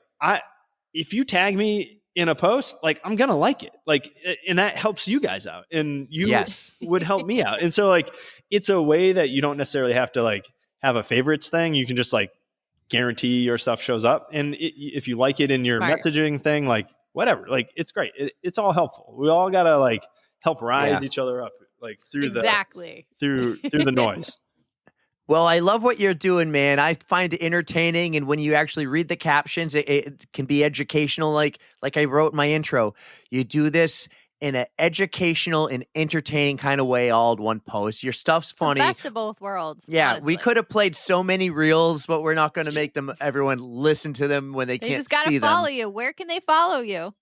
if you tag me in a post, like I'm gonna like it, like, and that helps you guys out, and you would help me out, and so like it's a way that you don't necessarily have to like have a favorites thing. You can just like guarantee your stuff shows up, and if you like it in your messaging thing, like whatever, like it's great. It's all helpful. We all gotta like help rise each other up, like through through the noise. Well, I love what you're doing, man. I find it entertaining, and when you actually read the captions, it can be educational. Like I wrote in my intro, you do this in an educational and entertaining kind of way, all in one post. Your stuff's funny. The best of both worlds. Yeah, honestly. we could have played so many reels, but we're not going to make everyone listen to them when they can't just gotta see them. follow you. Where can they follow you?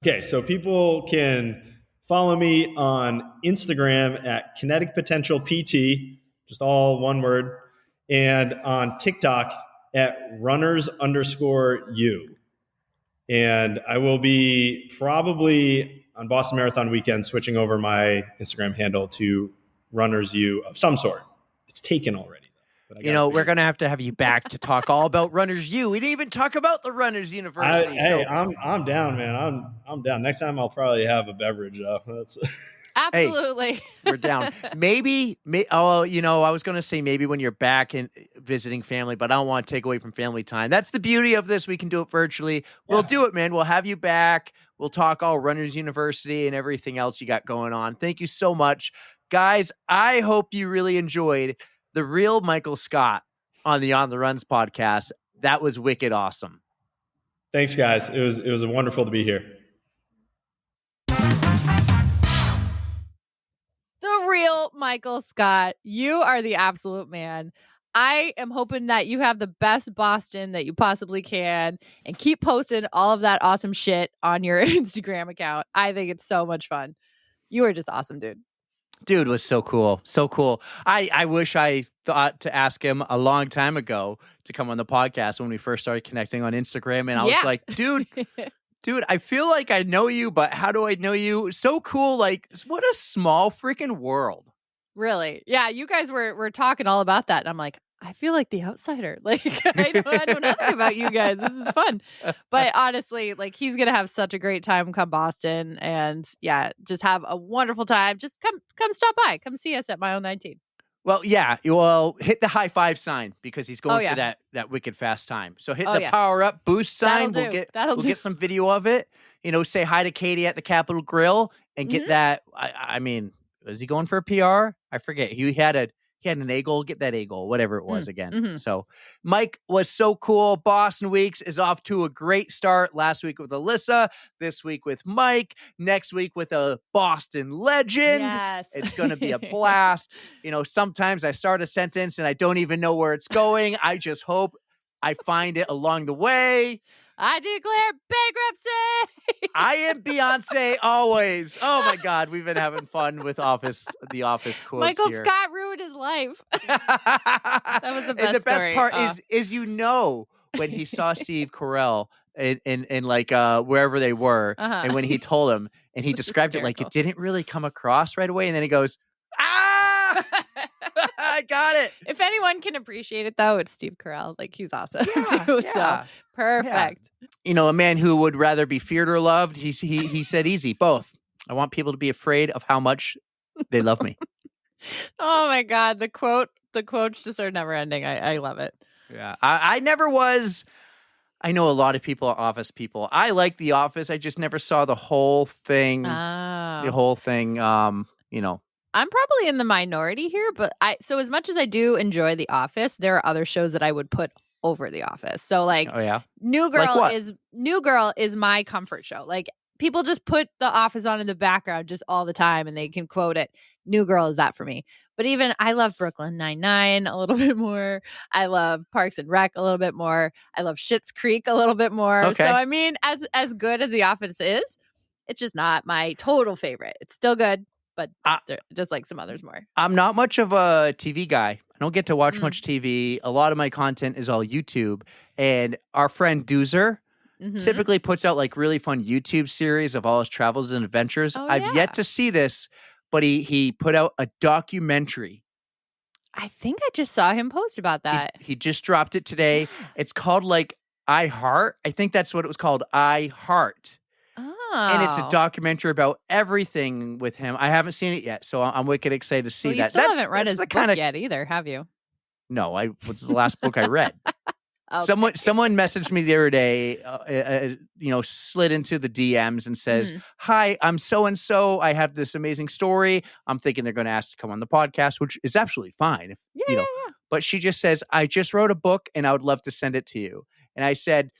Okay, so people can follow me on Instagram at Kinetic Potential PT, just all one word, and on TikTok at runners_u. And I will be probably on Boston Marathon weekend switching over my Instagram handle to runnersu of some sort. It's taken already. We're going to have you back to talk all about Runners U. We didn't even talk about the Runners University. I'm down, man. I'm down. Next time I'll probably have a beverage. Absolutely. Hey, we're down. Maybe, I was going to say maybe when you're back and visiting family, but I don't want to take away from family time. That's the beauty of this. We can do it virtually. We'll do it, man. We'll have you back. We'll talk all Runners University and everything else you got going on. Thank you so much. Guys, I hope you really enjoyed the real Michael Scott on the On the Runs podcast. That was wicked awesome. Thanks, guys. It was wonderful to be here. The real Michael Scott. You are the absolute man. I am hoping that you have the best Boston that you possibly can and keep posting all of that awesome shit on your Instagram account. I think it's so much fun. You are just awesome, dude. Dude was so cool. So cool. I wish I thought to ask him a long time ago to come on the podcast when we first started connecting on Instagram. And I was like, dude, I feel like I know you, but how do I know you? So cool. Like, what a small freaking world. Really? Yeah, you guys were talking all about that. And I'm like, I feel like the outsider. Like, I know nothing about you guys. This is fun. But honestly, like, he's going to have such a great time come Boston. And yeah, just have a wonderful time. Just come stop by. Come see us at My Own 19. Well, yeah. Well, hit the high five sign because he's going for that wicked fast time. So hit the power up boost sign. We'll get some video of it. Say hi to Katie at the Capitol Grill and get that. I mean, was he going for a PR? I forget. He had an A-goal, get that A-goal, whatever it was again. Mm-hmm. So Mike was so cool. Boston Weeks is off to a great start. Last week with Alyssa, this week with Mike, next week with a Boston legend. Yes. It's going to be a blast. Sometimes I start a sentence and I don't even know where it's going. I just hope I find it along the way. I declare bankruptcy. I am Beyonce always. Oh my God, we've been having fun with the Office quotes Michael here. Scott ruined his life. That was the best And the best story. part is when he saw Steve Carell in like wherever they were, and when he told him and he described it like it didn't really come across right away, and then he goes, "Ah, I got it." If anyone can appreciate it, though, it's Steve Carell. Like, he's awesome too. Yeah. So perfect. A man who would rather be feared or loved. He said, "Easy, both. I want people to be afraid of how much they love me." Oh my God, the quotes just are never ending. I love it. Yeah, I never was. I know a lot of people are Office people. I like The Office. I just never saw the whole thing. The whole thing. I'm probably in the minority here, but so as much as I do enjoy The Office, there are other shows that I would put over The Office. So like, oh yeah, New Girl is my comfort show. Like, people just put The Office on in the background just all the time, and they can quote it. New Girl is that for me. But even I love Brooklyn Nine-Nine a little bit more. I love Parks and Rec a little bit more. I love Schitt's Creek a little bit more. Okay. So I mean, as good as The Office is, it's just not my total favorite. It's still good, but just like some others more. I'm not much of a TV guy. I don't get to watch much TV. A lot of my content is all YouTube. And our friend Doozer typically puts out like really fun YouTube series of all his travels and adventures. I've yet to see this, but he put out a documentary. I think I just saw him post about that. He just dropped it today. Yeah. It's called like I Heart. I think that's what it was called. I Heart. And it's a documentary about everything with him. I haven't seen it yet, so I'm wicked excited to see that. You still haven't read his book yet either, have you? No, what's the last book I read? Okay. Someone messaged me the other day, slid into the DMs and says, "Hi, I'm so-and-so. I have this amazing story." I'm thinking they're going to ask to come on the podcast, which is absolutely fine. Yeah. But she just says, "I just wrote a book and I would love to send it to you." And I said,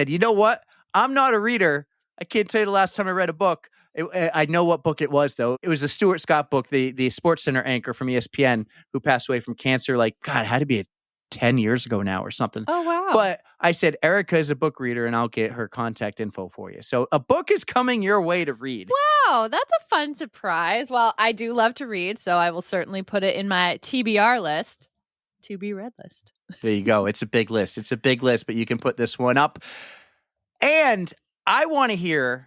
"You know what? I'm not a reader. I can't tell you the last time I read a book." I know what book it was, though. It was a Stuart Scott book, the Sports Center anchor from ESPN who passed away from cancer. Like, God, it had to be 10 years ago now or something. Oh, wow. But I said, Erika is a book reader, and I'll get her contact info for you. So a book is coming your way to read. Wow, that's a fun surprise. Well, I do love to read, so I will certainly put it in my TBR list, to be read list. There you go. It's a big list. But you can put this one up. And I want to hear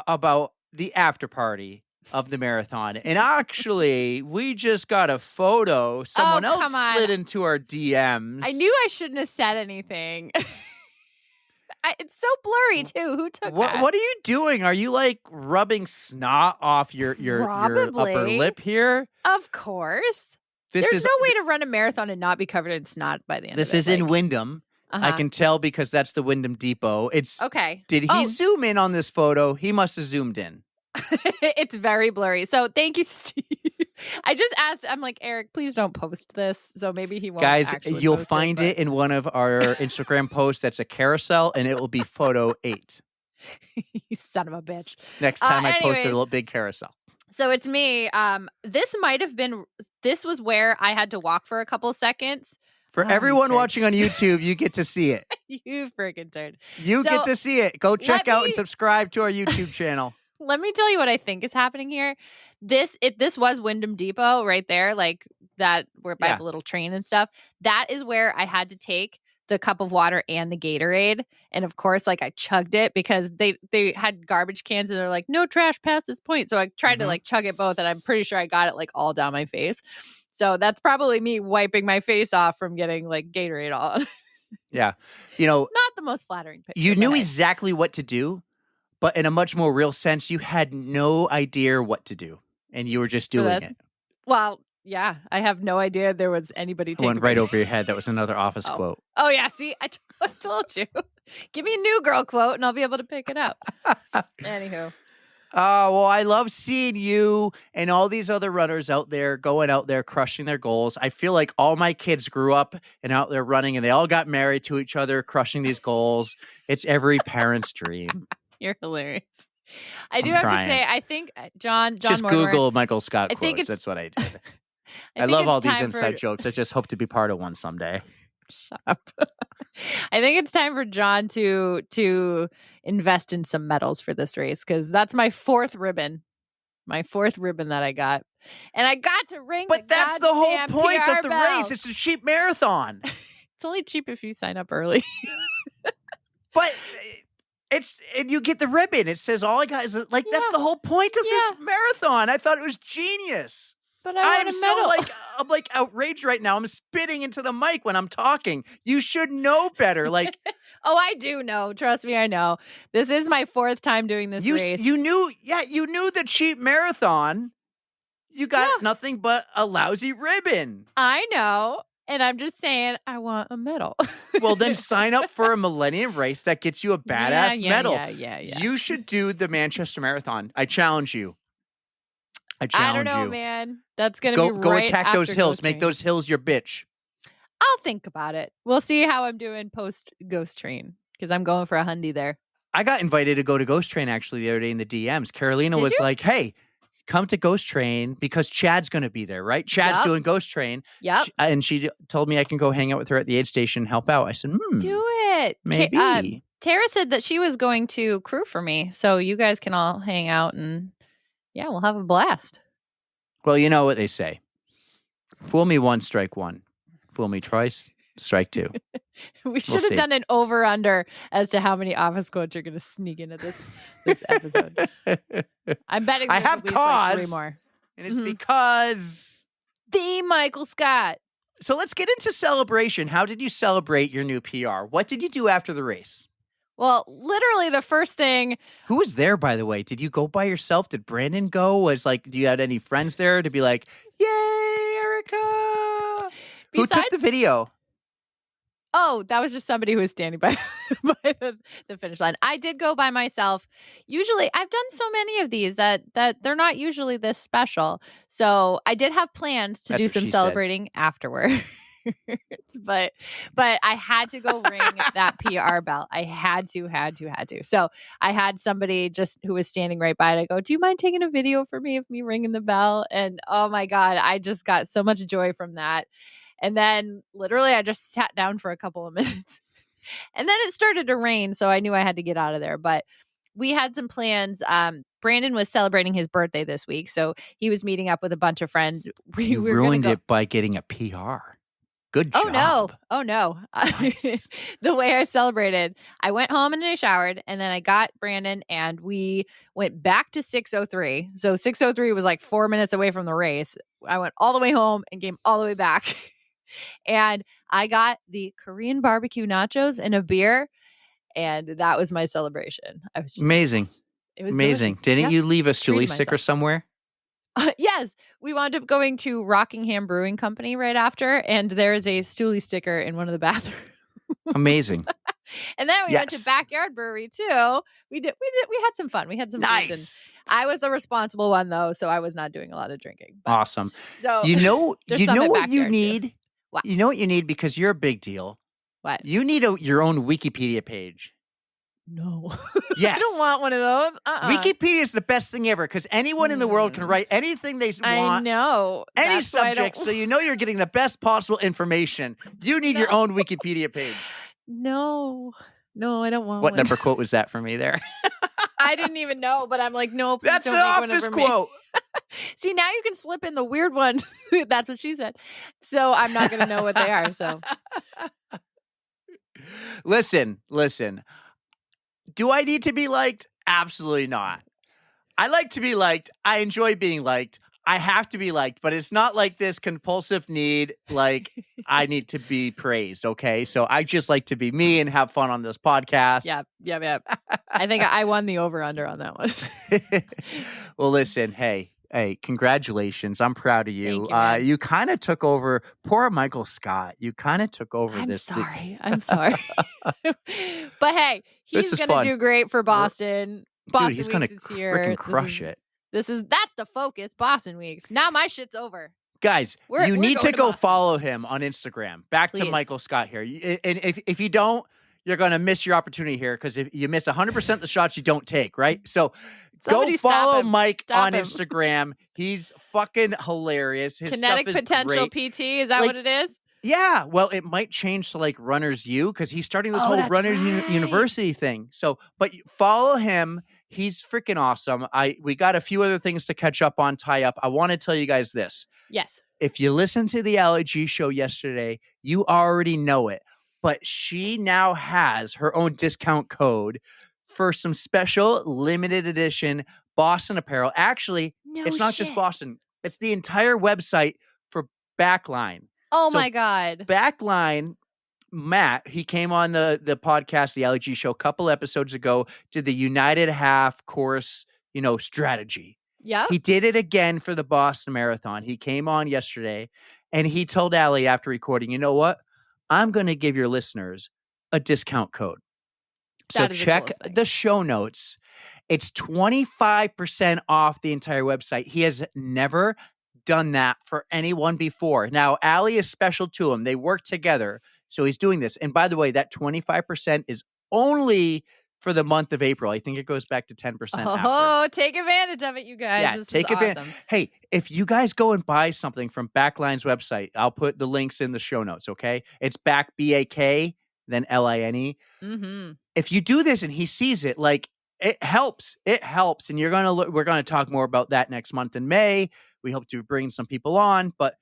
about the after party of the marathon. And actually, we just got a photo. Someone else slid into our DMs. I knew I shouldn't have said anything. It's so blurry too. Who took that? What are you doing? Are you like rubbing snot off your upper lip here? Of course. There's no way to run a marathon and not be covered in snot by the end of it. This is in Wyndham. I can tell because that's the Wyndham Depot. It's okay. Did he zoom in on this photo? He must have zoomed in. It's very blurry. So thank you, Steve. I just asked, I'm like, Eric, please don't post this. So maybe he won't. Guys, you'll find it in one of our Instagram posts that's a carousel, and it will be photo 8. You son of a bitch. Next time I post a little big carousel. So it's me. This was where I had to walk for a couple seconds. For everyone watching on YouTube, you get to see it. You freaking turd. You get to see it. Go check out and subscribe to our YouTube channel. Let me tell you what I think is happening here. This was Wyndham Depot right there, like that. We're by the little train and stuff. That is where I had to take the cup of water and the Gatorade, and of course, like I chugged it because they had garbage cans and they're like, no trash past this point. So I tried to like chug it both, and I'm pretty sure I got it like all down my face. So that's probably me wiping my face off from getting like Gatorade all. Yeah, not the most flattering picture. You knew exactly what to do. But in a much more real sense, you had no idea what to do, and you were just doing it. Well, yeah, I have no idea there was anybody taking went right over your head. That was another Office quote. Oh, yeah. See, I told you. Give me a New Girl quote, and I'll be able to pick it up. Anywho. Oh, well, I love seeing you and all these other runners out there going out there crushing their goals. I feel like all my kids grew up and out there running, and they all got married to each other, crushing these goals. It's every parent's dream. You're hilarious. I do have to say, I think John just Mortimer, Google Michael Scott quotes. That's what I did. I love all these inside jokes. I just hope to be part of one someday. Shut up. I think it's time for John to invest in some medals for this race because that's my fourth ribbon. My fourth ribbon that I got. And I got to ring But that's the whole goddamn point PR of the bell. race. It's a cheap marathon. It's only cheap if you sign up early. But and you get the ribbon. It says all I got is that's the whole point of this marathon. I thought it was genius. But I want a medal. I'm like outraged right now. I'm spitting into the mic when I'm talking. You should know better. Like, oh, I do know. Trust me, I know. This is my fourth time doing this race. You knew the cheap marathon. You got nothing but a lousy ribbon. I know. And I'm just saying, I want a medal. Well, then sign up for a Millennium race that gets you a badass medal. Yeah. You should do the Manchester Marathon. I challenge you. I don't know, man. That's going to be right Go attack those hills. Ghost Make Train. those hills your bitch. I'll think about it. We'll see how I'm doing post Ghost Train because I'm going for a Hyundai there. I got invited to go to Ghost Train actually the other day in the DMs. Carolina was like, hey, come to Ghost Train because Chad's going to be there, right? Chad's doing Ghost Train. Yep. And she told me I can go hang out with her at the aid station and help out. I said, do it. Maybe. Tara said that she was going to crew for me. So you guys can all hang out and we'll have a blast. Well, you know what they say. Fool me once, strike one. Fool me twice, strike two. We should have done an over-under as to how many office quotes you're going to sneak into this episode. I'm betting I have at least cause, like 3 more. And it's because the Michael Scott. So let's get into celebration. How did you celebrate your new PR? What did you do after the race? Well, literally the first thing. Who was there, by the way? Did you go by yourself? Did Brandon go? Do you had any friends there to be like, yay, Erika? Who took the video? Oh, that was just somebody who was standing by the finish line. I did go by myself. Usually, I've done so many of these that they're not usually this special. So I did have plans to do some celebrating afterward. but I had to go ring that PR bell. I had to. So I had somebody just who was standing right by it. I go, do you mind taking a video for me of me ringing the bell? And oh my God, I just got so much joy from that. And then literally I just sat down for a couple of minutes and then it started to rain. So I knew I had to get out of there, but we had some plans. Brandon was celebrating his birthday this week. So he was meeting up with a bunch of friends. You ruined it by getting a PR. Good job. Oh, no. Nice. The way I celebrated, I went home and I showered and then I got Brandon and we went back to 603. So 603 was like 4 minutes away from the race. I went all the way home and came all the way back. And I got the Korean barbecue nachos and a beer. And that was my celebration. I was just amazing. It was amazing. Delicious. Didn't you leave a stoolie sticker somewhere? Yes, we wound up going to Rockingham Brewing Company right after, and there is a stoolie sticker in one of the bathrooms. Amazing. And then we went to Backyard Brewery too. We had some fun. We had some nice. I was the responsible one though, so I was not doing a lot of drinking. Awesome. So you know what you need? Too. What? You know what you need because you're a big deal. What? You need your own Wikipedia page. No. Yes. I don't want one of those. Wikipedia is the best thing ever because anyone in the world can write anything they want. I know. Any subject, so you know you're getting the best possible information. You need your own Wikipedia page. No, I don't want What one. number quote was that for me there? I didn't even know, but I'm like, no, please that's don't an make office one quote. See, now you can slip in the weird ones. That's what she said. So I'm not going to know what they are. So listen. Do I need to be liked? Absolutely not. I like to be liked. I enjoy being liked. I have to be liked, but it's not like this compulsive need. Like I need to be praised. Okay. So I just like to be me and have fun on this podcast. Yep. I think I won the over under on that one. Well, listen, Hey, congratulations. I'm proud of you. Thank you, you kind of took over poor Michael Scott. You kind of took over I'm this. Sorry. But hey, he's going to do great for Boston. Boston Dude, he's going to freaking crush it. That's the focus. Boston Weeks. Now my shit's over. Guys, you need to go follow him on Instagram. Back Please. to Michael Scott here. And if you don't, you're going to miss your opportunity here because if you miss 100% of the shots you don't take, right? So go follow Mike on Instagram. He's fucking hilarious. His Kinetic stuff is Potential great. PT. Is that what it is? Yeah, well, it might change to like Runners U because he's starting this Oh, whole that's Runners right. University thing. So, but follow him. He's freaking awesome. We got a few other things to catch up on, tie up. I want to tell you guys this. Yes. If you listened to the Allie G show yesterday, you already know it. But she now has her own discount code for some special limited edition Boston apparel. Actually, it's not just Boston. It's the entire website for Backline. Oh So my God. Backline, Matt, he came on the podcast, the Allie G show, a couple episodes ago, did the United Half course, strategy. Yeah. He did it again for the Boston Marathon. He came on yesterday and he told Allie after recording, you know what? I'm going to give your listeners a discount code. So check the show notes. It's 25% off the entire website. He has never done that for anyone before. Now, Allie is special to him. They work together. So he's doing this. And by the way, that 25% is only for the month of April. I think it goes back to 10% after. Oh, take advantage of it, you guys. Yeah, this take is advantage. awesome. Hey, if you guys go and buy something from Backline's website, I'll put the links in the show notes, okay? It's back, B-A-K, then L-I-N-E. Mm-hmm. If you do this and he sees it, like, it helps. It helps. And we're going to talk more about that next month in May. We hope to bring some people on, but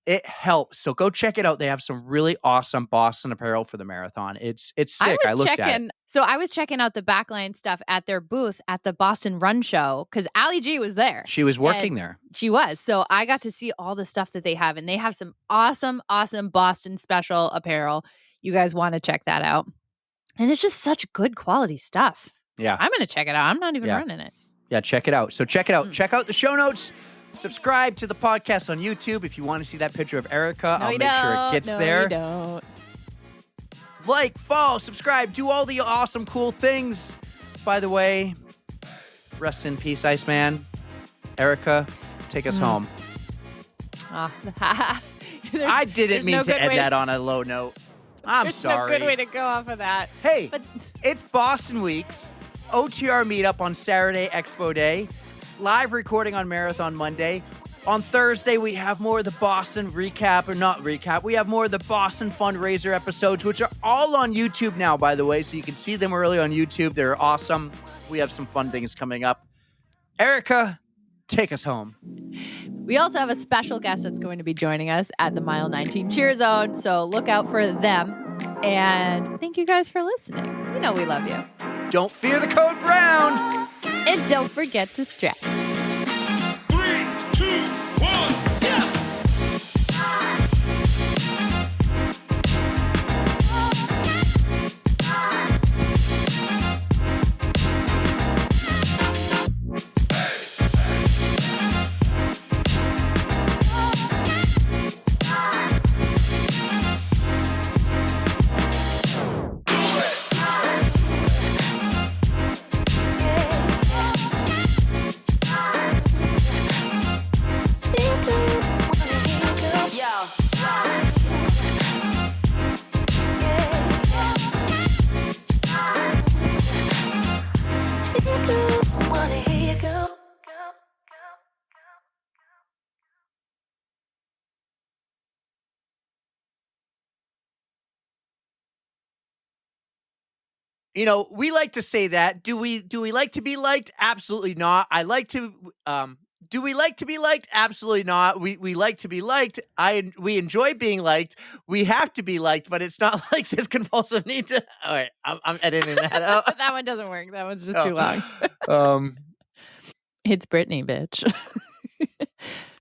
it helps. So go check it out. They have some really awesome Boston apparel for the marathon. It's sick. I looked at it. So I was checking out the Backline stuff at their booth at the Boston Run Show because Allie G was there. She was working there. She was. So I got to see all the stuff that they have. And they have some awesome, awesome Boston special apparel. You guys want to check that out. And it's just such good quality stuff. Yeah. I'm going to check it out. I'm not even running it. Yeah, check it out. So check it out. Check out the show notes. Subscribe to the podcast on YouTube if you want to see that picture of Erika. I'll make sure it gets there. You don't. Like, follow, subscribe, do all the awesome, cool things. By the way, rest in peace, Iceman. Erika, take us home. I didn't mean to end that on a low note. I'm sorry. There's no good way to go off of that. Hey, it's Boston Weeks. OTR meetup on Saturday, Expo Day. Live recording on Marathon Monday. On Thursday, we have more of the Boston recap, or not recap. We have more of the Boston fundraiser episodes, which are all on YouTube now, by the way. So you can see them early on YouTube. They're awesome. We have some fun things coming up. Erika, take us home. We also have a special guest that's going to be joining us at the Mile 19 Cheer Zone. So look out for them. And thank you guys for listening. You know we love you. Don't fear the code brown. And don't forget to stretch. 3, 2, 1. You know, we like to say that. Do we like to be liked? Absolutely not. Do we like to be liked? Absolutely not. We like to be liked. We enjoy being liked. We have to be liked, but it's not like this compulsive need to. All right, I'm editing that out. That one doesn't work. That one's just too long. It's Britney, bitch.